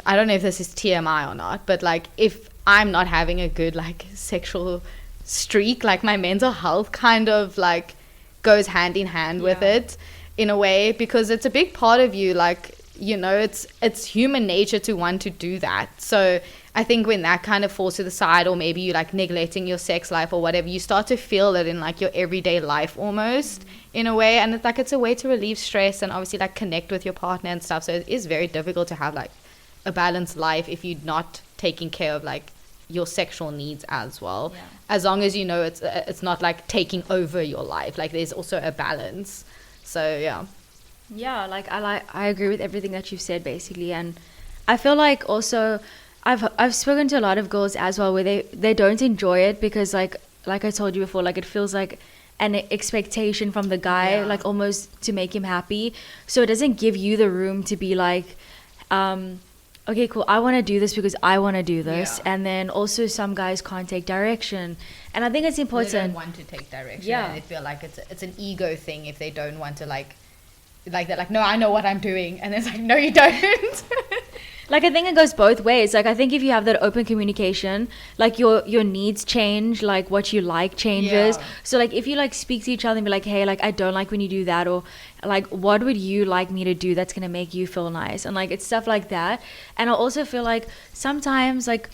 I don't know if this is TMI or not, but, like, if I'm not having a good, like, sexual streak, like, my mental health kind of, like, goes hand in hand with it in a way, because it's a big part of you, like, you know, it's human nature to want to do that. So I think when that kind of falls to the side, or maybe you like neglecting your sex life or whatever, you start to feel it in like your everyday life almost in a way. And it's like, it's a way to relieve stress and obviously like connect with your partner and stuff. So it is very difficult to have like a balanced life if you're not taking care of like your sexual needs as well. Yeah. As long as you know it's not like taking over your life. Like there's also a balance. So yeah. Yeah, like I agree with everything that you've said basically, and I feel like also I've spoken to a lot of girls as well where they don't enjoy it because like I told you before, like it feels like an expectation from the guy, like almost to make him happy. So it doesn't give you the room to be like, okay, cool, I want to do this because I want to do this. Yeah. And then also some guys can't take direction. And I think it's important. They don't want to take direction. Yeah. And they feel like it's an ego thing if they don't want to like that, like, no, I know what I'm doing. And it's like, no, you don't. Like, I think it goes both ways. Like, I think if you have that open communication, like your needs change, like what you like changes. Yeah. So like if you like speak to each other and be like, hey, like I don't like when you do that, or like what would you like me to do that's gonna make you feel nice, and like it's stuff like that. And I also feel like sometimes like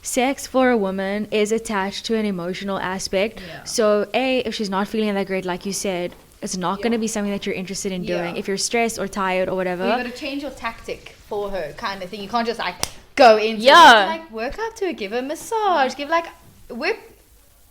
sex for a woman is attached to an emotional aspect. Yeah. So if she's not feeling that great, like you said, it's not going to be something that you're interested in doing. If you're stressed or tired or whatever, you got to change your tactic for her, kind of thing. You can't just like go into like work up to her, give her a massage, give like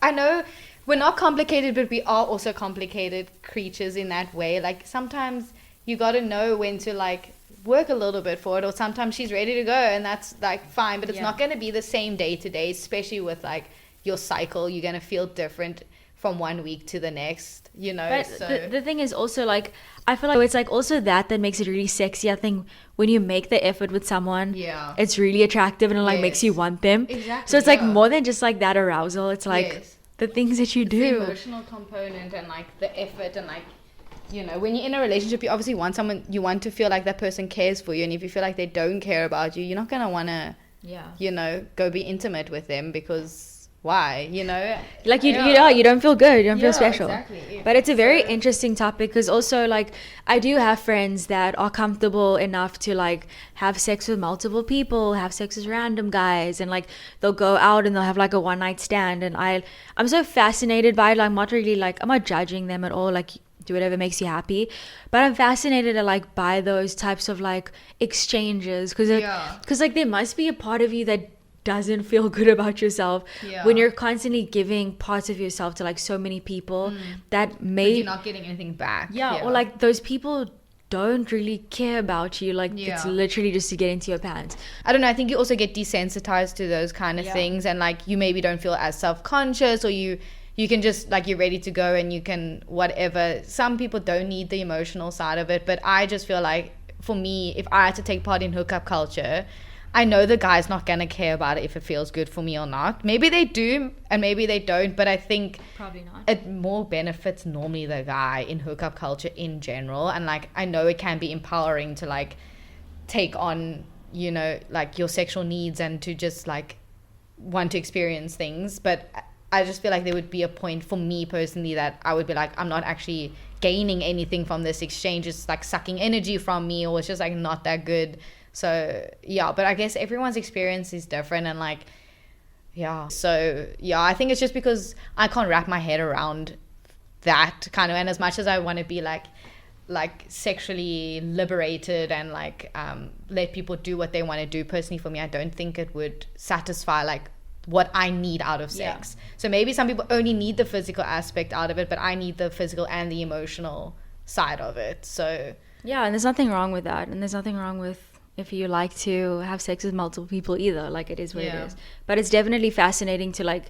I know we're not complicated, but we are also complicated creatures in that way. Like sometimes you got to know when to like work a little bit for it, or sometimes she's ready to go and that's like fine, but it's not going to be the same day to day, especially with like your cycle. You're going to feel different from 1 week to the next, you know. But so the thing is also like, I feel like it's like also that makes it really sexy. I think when you make the effort with someone, it's really attractive and it like makes you want them. Exactly. So it's like more than just like that arousal. It's like the things that you do. The emotional component and like the effort and like, you know, when you're in a relationship, you obviously want someone, you want to feel like that person cares for you. And if you feel like they don't care about you, you're not going to want to, you know, go be intimate with them, because why, you know, like you don't feel good, you don't feel special. Exactly. But it's a very interesting topic, because also like I do have friends that are comfortable enough to like have sex with multiple people, have sex with random guys, and like they'll go out and they'll have like a one night stand, and I'm so fascinated by it. Like, I'm not really like, I'm not judging them at all, like do whatever makes you happy, but I'm fascinated to like by those types of like exchanges, because like there must be a part of you that doesn't feel good about yourself when you're constantly giving parts of yourself to like so many people that but you're not getting anything back. Or like those people don't really care about you, like it's literally just to get into your pants. I don't know, I think you also get desensitized to those kind of things, and like you maybe don't feel as self-conscious, or you can just like, you're ready to go and you can whatever. Some people don't need the emotional side of it, but I just feel like for me, if I had to take part in hookup culture, I know the guy's not going to care about it if it feels good for me or not. Maybe they do and maybe they don't, but I think probably not. It more benefits normally the guy in hookup culture in general. And like, I know it can be empowering to like take on, you know, like your sexual needs and to just like want to experience things. But I just feel like there would be a point for me personally that I would be like, I'm not actually gaining anything from this exchange. It's like sucking energy from me, or it's just like not that good. So yeah, but I guess everyone's experience is different, and like, yeah. So yeah, I think it's just because I can't wrap my head around that kind of, and as much as I want to be like sexually liberated and like let people do what they want to do, personally for me, I don't think it would satisfy like what I need out of sex. So maybe some people only need the physical aspect out of it, but I need the physical and the emotional side of it. So yeah, and there's nothing wrong with that, and there's nothing wrong with if you like to have sex with multiple people either. Like, it is what it is. But it's definitely fascinating to like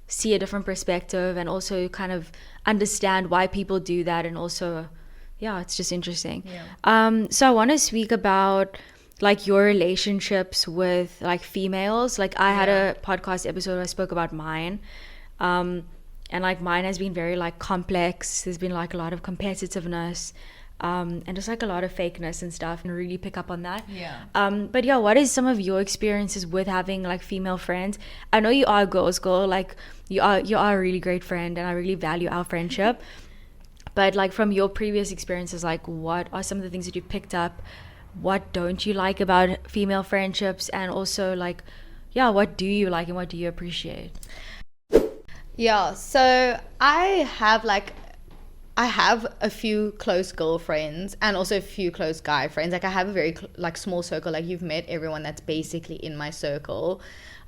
see a different perspective, and also kind of understand why people do that, and also it's just interesting. So I want to speak about like your relationships with like females. Like, I had a podcast episode where I spoke about mine, and like mine has been very like complex. There's been like a lot of competitiveness, and just like a lot of fakeness and stuff, and really pick up on that. But yeah, what is some of your experiences with having like female friends? I know you are a girl's girl, like you are a really great friend, and I really value our friendship. But like, from your previous experiences, like what are some of the things that you picked up? What don't you like about female friendships? And also like, what do you like and what do you appreciate? So I have a few close girlfriends and also a few close guy friends. Like, I have a very like small circle. Like, you've met everyone that's basically in my circle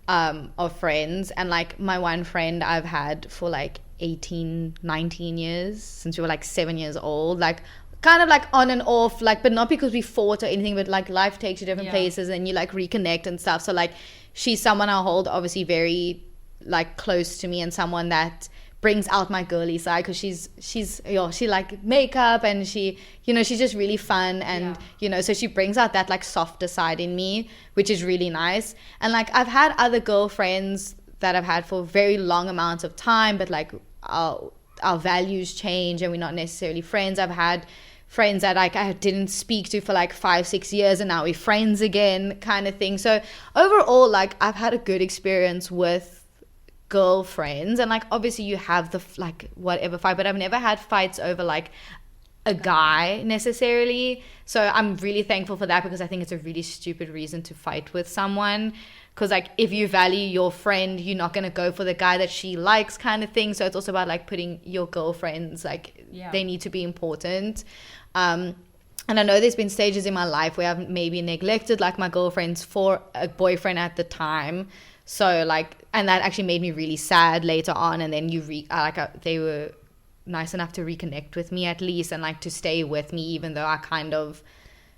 of friends. And like, my one friend I've had for like 18-19 years, since we were like 7 years old, like kind of like on and off, like, but not because we fought or anything, but like life takes you different places and you like reconnect and stuff. So like, she's someone I hold obviously very like close to me, and someone that brings out my girly side, because she like makeup, and she, you know, she's just really fun, and you know, so she brings out that like softer side in me, which is really nice. And like, I've had other girlfriends that I've had for very long amounts of time, but like our values change and we're not necessarily friends. I've had friends that like I didn't speak to for like 5-6 years, and now we're friends again, kind of thing. So overall, like, I've had a good experience with girlfriends, and like, obviously you have the like whatever fight, but I've never had fights over like a guy necessarily. So I'm really thankful for that, because I think it's a really stupid reason to fight with someone. Because like, if you value your friend, you're not going to go for the guy that she likes, kind of thing. So it's also about like putting your girlfriends, like they need to be important. And I know there's been stages in my life where I've maybe neglected like my girlfriends for a boyfriend at the time. So like, and that actually made me really sad later on. And then they were nice enough to reconnect with me at least, and like to stay with me, even though I kind of,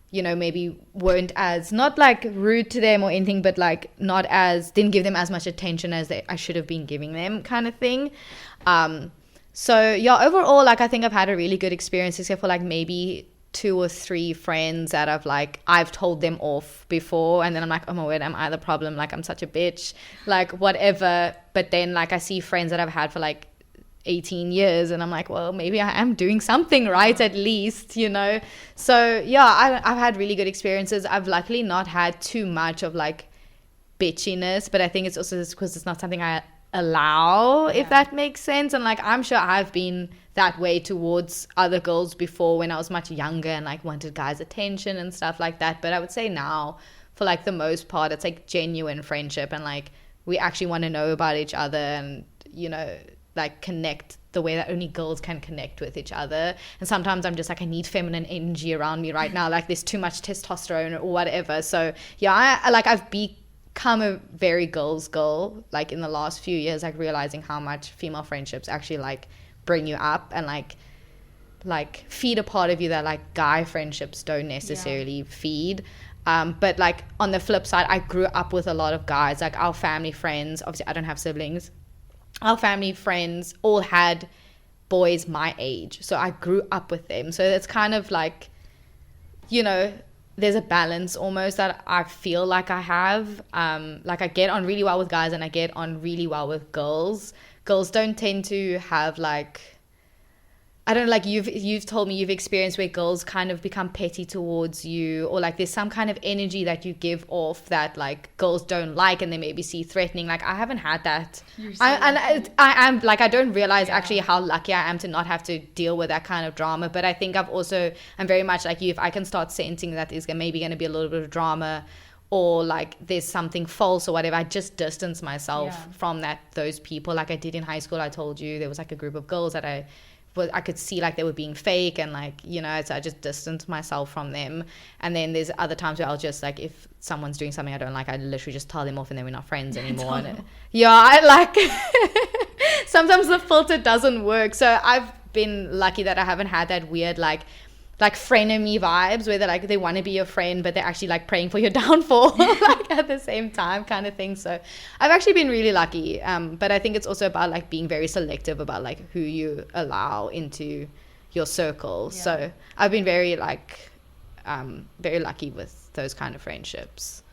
you know, maybe weren't as, not like rude to them or anything, but like didn't give them as much attention as I should have been giving them, kind of thing. So yeah, overall, like, I think I've had a really good experience, except for like maybe 2 or 3 friends that I've told them off before, and then I'm like, oh my word, am I the problem? Like, I'm such a bitch, like whatever. But then like, I see friends that I've had for like 18 years, and I'm like, well, maybe I am doing something right, at least, you know. So yeah, I've had really good experiences. I've luckily not had too much of like bitchiness, but I think it's also because it's not something I allow, if that makes sense. And like, I'm sure I've been that way towards other girls before when I was much younger and like wanted guys' attention and stuff like that. But I would say now, for like the most part, it's like genuine friendship, and like, we actually want to know about each other, and you know, like, connect the way that only girls can connect with each other. And sometimes I'm just like, I need feminine energy around me right now, like there's too much testosterone or whatever. So yeah, I've become a very girl's girl, like in the last few years, like realizing how much female friendships actually like bring you up, and like feed a part of you that like guy friendships don't necessarily feed. But like, on the flip side, I grew up with a lot of guys, like our family friends, obviously I don't have siblings, our family friends all had boys my age, so I grew up with them. So it's kind of like, you know, there's a balance almost that I feel like I have. Like, I get on really well with guys, and I get on really well with girls. Girls don't tend to have like, I don't know, like you've told me you've experienced where girls kind of become petty towards you, or like there's some kind of energy that you give off that like girls don't like and they maybe see threatening. Like I haven't had that. I am like, I don't realize actually how lucky I am to not have to deal with that kind of drama. But I think I'm very much like you. If I can start sensing that there's maybe going to be a little bit of drama, or like there's something false or whatever, I just distance myself from those people. Like I did in high school. I told you there was like a group of girls that I could see like they were being fake, and like, you know, so I just distanced myself from them. And then there's other times where I'll just like, if someone's doing something I don't like, I literally just tell them off and then we're not friends anymore. I like sometimes the filter doesn't work. So I've been lucky that I haven't had that weird like frenemy vibes where they want to be your friend but they're actually like praying for your downfall like at the same time kind of thing. So I've actually been really lucky, but I think it's also about like being very selective about like who you allow into your circle. So I've been very lucky with those kind of friendships.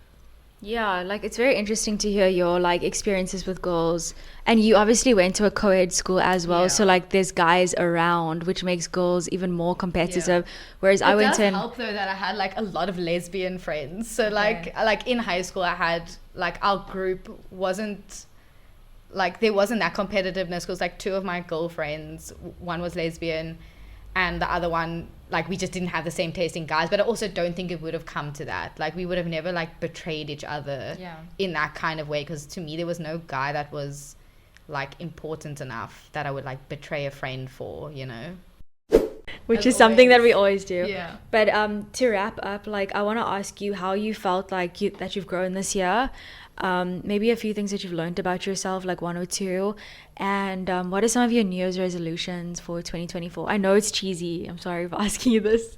Yeah, like it's very interesting to hear your like experiences with girls, and you obviously went to a co-ed school as well, so like there's guys around, which makes girls even more competitive. Whereas I went to it does help though that I had like a lot of lesbian friends. So like in high school I had like, our group wasn't like, there wasn't that competitiveness because like two of my girlfriends, one was lesbian and the other one, like, we just didn't have the same taste in guys. But I also don't think it would have come to that. Like, we would have never, like, betrayed each other in that kind of way. Because to me, there was no guy that was, like, important enough that I would, like, betray a friend for, you know? Which is something that we always do. Yeah. But to wrap up, like, I want to ask you how you felt like that you've grown this year. Maybe a few things that you've learned about yourself, like one or two. And what are some of your New Year's resolutions for 2024? I know it's cheesy. I'm sorry for asking you this.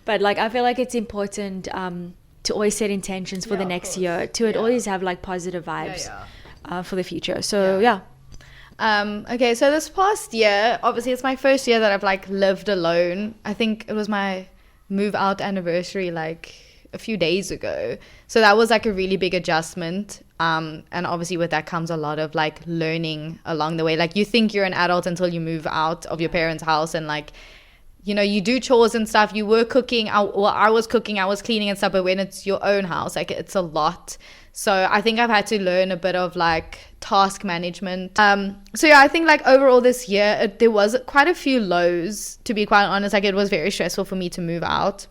But, like, I feel like it's important to always set intentions for the next year. To always have, like, positive vibes for the future. So, okay, so this past year, obviously it's my first year that I've like lived alone. I think it was my move out anniversary like a few days ago. So that was like a really big adjustment. And obviously with that comes a lot of like learning along the way. Like, you think you're an adult until you move out of your parents' house, and like, you know, you do chores and stuff. You were cooking. I was cooking, I was cleaning and stuff. But when it's your own house, like, it's a lot. So I think I've had to learn a bit of like task management. So yeah, I think like overall this year, there was quite a few lows, to be quite honest. Like, it was very stressful for me to move out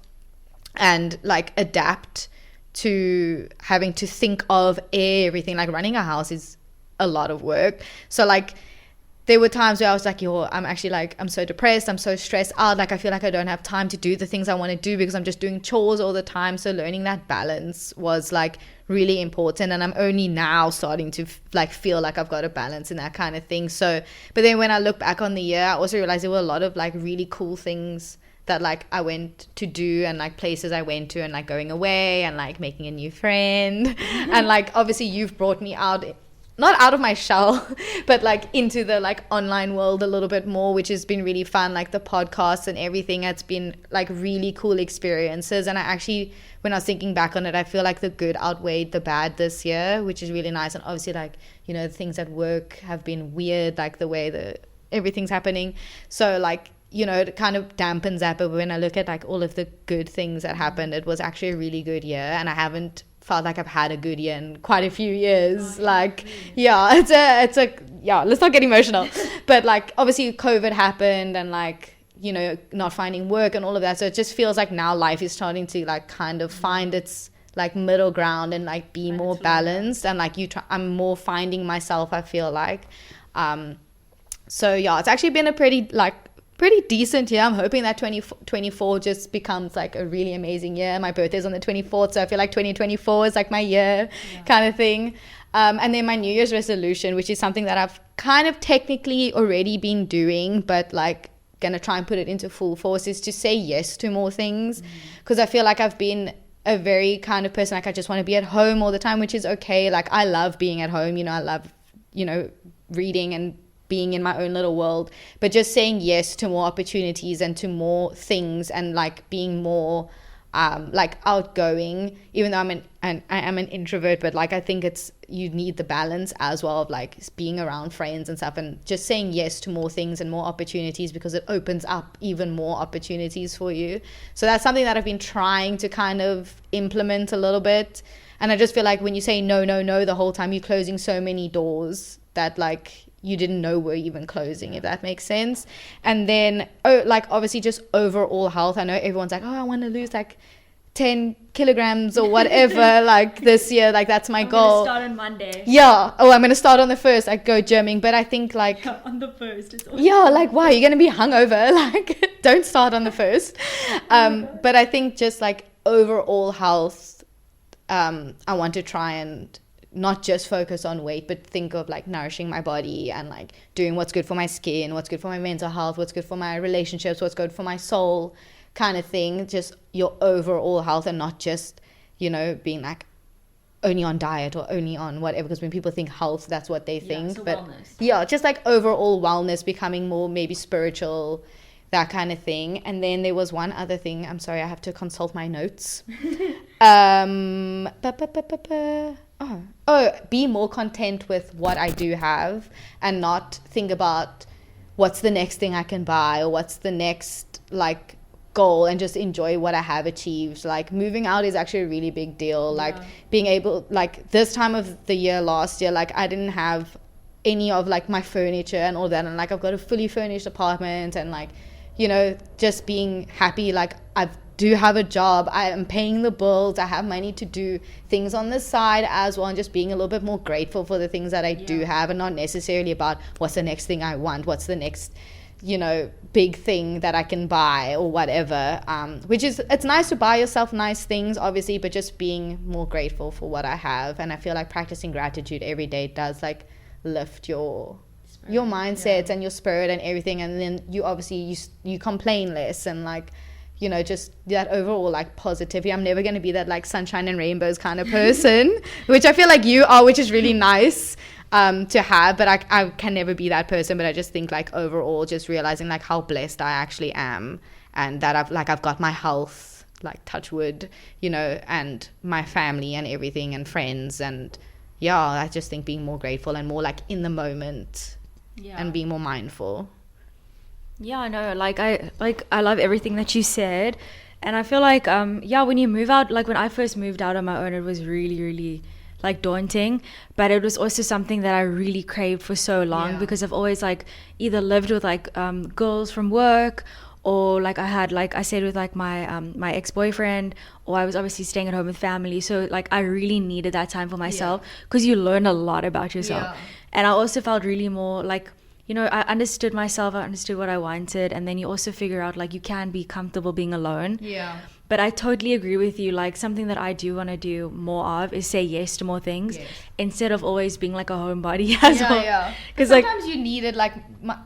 and like adapt to having to think of everything. Like, running a house is a lot of work. So like, there were times where I was like, I'm actually like, I'm so depressed, I'm so stressed out, like I feel like I don't have time to do the things I want to do because I'm just doing chores all the time. So learning that balance was like really important, and I'm only now starting to like feel like I've got a balance in that kind of thing. So, but then when I look back on the year, I also realized there were a lot of like really cool things that like I went to do, and like places I went to, and like going away and like making a new friend. And like, obviously you've brought me out, not out of my shell, but like into the like online world a little bit more, which has been really fun. Like the podcasts and everything, it's been like really cool experiences. And I actually, when I was thinking back on it, I feel like the good outweighed the bad this year, which is really nice. And obviously, like, you know, the things at work have been weird, like the way everything's happening. So like, you know, it kind of dampens that. But when I look at like all of the good things that happened, it was actually a really good year. And I haven't felt like I've had a good year in quite a few years. Like, it's a let's not get emotional. But like, obviously COVID happened, and like, you know, not finding work and all of that. So it just feels like now life is starting to like kind of find its like middle ground and like be more balanced. And like I'm more finding myself, I feel like. So yeah, it's actually been a pretty decent year. I'm hoping that 2024 just becomes like a really amazing year. My birthday's on the 24th, so I feel like 2024 is like my year kind of thing. And then my New Year's resolution, which is something that I've kind of technically already been doing, but like gonna try and put it into full force, is to say yes to more things. Because I feel like I've been a very kind of person, like I just want to be at home all the time, which is okay. Like, I love being at home, you know, I love, you know, reading and being in my own little world, but just saying yes to more opportunities and to more things, and like being more like outgoing, even though I am an introvert, but like I think you need the balance as well of like being around friends and stuff, and just saying yes to more things and more opportunities, because it opens up even more opportunities for you. So that's something that I've been trying to kind of implement a little bit. And I just feel like when you say no the whole time, you're closing so many doors that like you didn't know were even closing, if that makes sense. And then like obviously just overall health. I know everyone's like, oh, I want to lose like 10 kilograms or whatever like this year, like that's my goal. I'm gonna start on Monday. Yeah. Oh, I'm gonna start on the 1st. I go gymming, but I think like on the 1st it's awesome. Yeah, like wow, you're gonna be hungover. Like don't start on the 1st. But I think just like overall health, I want to try and not just focus on weight, but think of like nourishing my body and like doing what's good for my skin, what's good for my mental health, what's good for my relationships, what's good for my soul, kind of thing. Just your overall health, and not just, you know, being like only on diet or only on whatever, because when people think health, that's what they think. So but wellness. Yeah, just like overall wellness, becoming more maybe spiritual, that kind of thing. And then there was one other thing. I'm sorry, I have to consult my notes. Be more content with what I do have, and not think about what's the next thing I can buy or what's the next like goal, and just enjoy what I have achieved. Like moving out is actually a really big deal. Like being able, like this time of the year last year, like I didn't have any of like my furniture and all that, and like I've got a fully furnished apartment, and like, you know, just being happy, like I do have a job, I am paying the bills, I have money to do things on the side as well, and just being a little bit more grateful for the things that I do have, and not necessarily about what's the next thing I want, what's the next, you know, big thing that I can buy or whatever, which is, it's nice to buy yourself nice things obviously, but just being more grateful for what I have. And I feel like practicing gratitude every day does like lift your mindset and your spirit and everything. And then you obviously you complain less, and like, you know, just that overall like positivity. I'm never going to be that like sunshine and rainbows kind of person, which I feel like you are, which is really nice to have, but I can never be that person. But I just think like overall just realizing like how blessed I actually am, and that I've got my health, like touch wood, you know, and my family and everything, and friends. And yeah, I just think being more grateful and more like in the moment, and being more mindful. Yeah, I know. I love everything that you said. And I feel like, when you move out, like when I first moved out on my own, it was really, really like daunting. But it was also something that I really craved for so long, because I've always like either lived with like girls from work, or like I had, like I said, with like my my ex-boyfriend, or I was obviously staying at home with family. So like I really needed that time for myself, because you learn a lot about yourself. And I also felt really more like, you know, I understood myself, I understood what I wanted, and then you also figure out like you can be comfortable being alone. But I totally agree with you. Like something that I do want to do more of is say yes to more things, instead of always being like a homebody as well. Because sometimes you need it. Like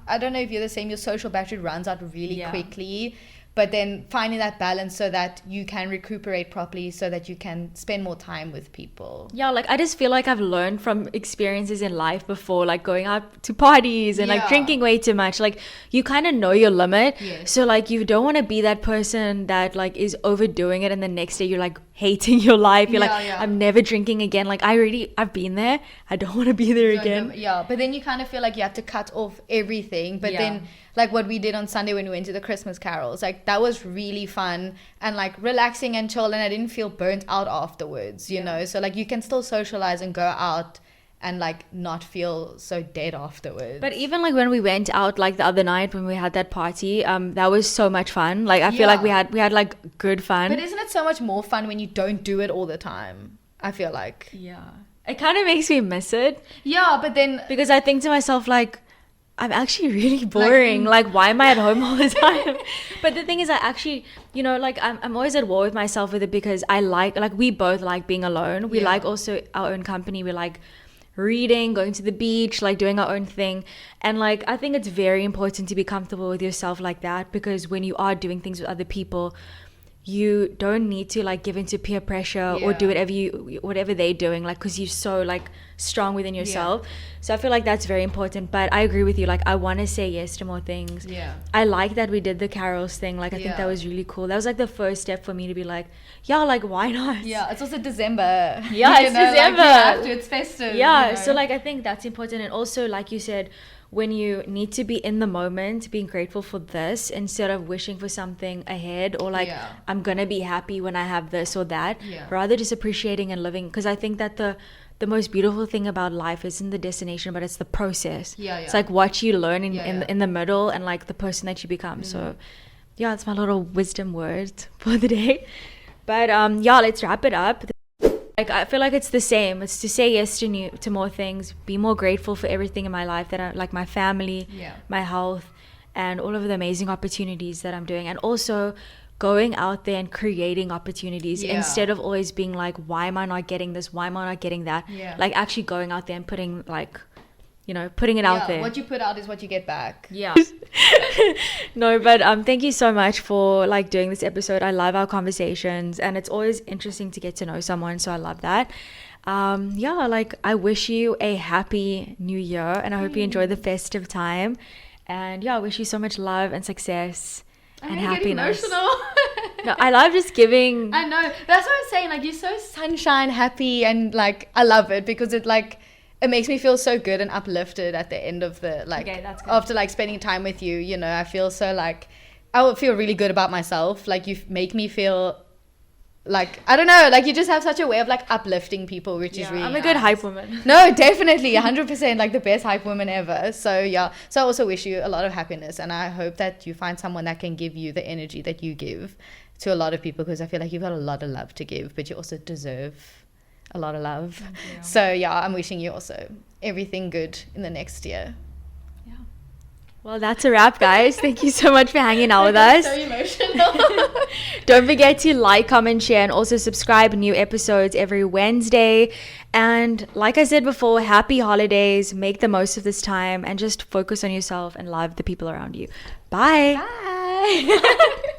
I don't know if you're the same. Your social battery runs out really quickly. But then finding that balance so that you can recuperate properly, so that you can spend more time with people. Yeah, like I just feel like I've learned from experiences in life before, like going out to parties and like drinking way too much. Like you kind of know your limit. So like you don't want to be that person that like is overdoing it, and the next day you're like hating your life. You're like, I'm never drinking again. Like I've been there. I don't want to be there again. But then you kind of feel like you have to cut off everything. But then like what we did on Sunday when we went to the Christmas carols, like that was really fun and like relaxing and chill, and I didn't feel burnt out afterwards, you know. So like you can still socialize and go out and like not feel so dead afterwards. But even like when we went out like the other night when we had that party, that was so much fun. Like I feel like we had like good fun. But isn't it so much more fun when you don't do it all the time? I feel like it kind of makes me miss it. But then because I think to myself like, I'm actually really boring. Like why am I at home all the time? But the thing is, I actually, you know, like I'm always at war with myself with it, because I like we both like being alone. We like also our own company. We like reading, going to the beach, like doing our own thing. And like I think it's very important to be comfortable with yourself like that, because when you are doing things with other people, you don't need to like give into peer pressure or do whatever they're doing, like, because you're so like strong within yourself. So I feel like that's very important. But I agree with you, like I want to say yes to more things. I like that we did the carols thing, like I think that was really cool. That was like the first step for me to be like, yeah, like why not? It's also December. It's December, like, you have to, it's festive, so like I think that's important. And also, like you said, when you need to be in the moment, being grateful for this instead of wishing for something ahead, or like I'm gonna be happy when I have this or that, rather just appreciating and living. Because I think that the most beautiful thing about life isn't the destination, but it's the process. It's like what you learn in the middle, and like the person that you become. So that's my little wisdom word for the day. But let's wrap it up. Like I feel like it's the same. It's to say yes to more things, be more grateful for everything in my life, that I like, my family, my health, and all of the amazing opportunities that I'm doing. And also going out there and creating opportunities instead of always being like, why am I not getting this? Why am I not getting that? Like actually going out there and putting like, putting it out there. What you put out is what you get back. No, but thank you so much for like doing this episode. I love our conversations, and it's always interesting to get to know someone, so I love that. Like I wish you a happy new year, and I hope you enjoy the festive time. And I wish you so much love and success and happiness. Emotional. No, I love just giving. I know, that's what I'm saying, like you're so sunshine happy, and like I love it because it like it makes me feel so good and uplifted at the end of the like after like spending time with you, I feel so like I would feel really good about myself. Like you make me feel like, I don't know, like you just have such a way of like uplifting people, which is really I'm a good hype woman. No, definitely 100%, like the best hype woman ever. So so I also wish you a lot of happiness, and I hope that you find someone that can give you the energy that you give to a lot of people, because I feel like you've got a lot of love to give, but you also deserve a lot of love. So I'm wishing you also everything good in the next year. Well, that's a wrap, guys. Thank you so much for hanging out with us. So emotional. Don't forget to like, comment, share, and also subscribe. New episodes every Wednesday. And like I said before, happy holidays. Make the most of this time and just focus on yourself and love the people around you. Bye. Bye.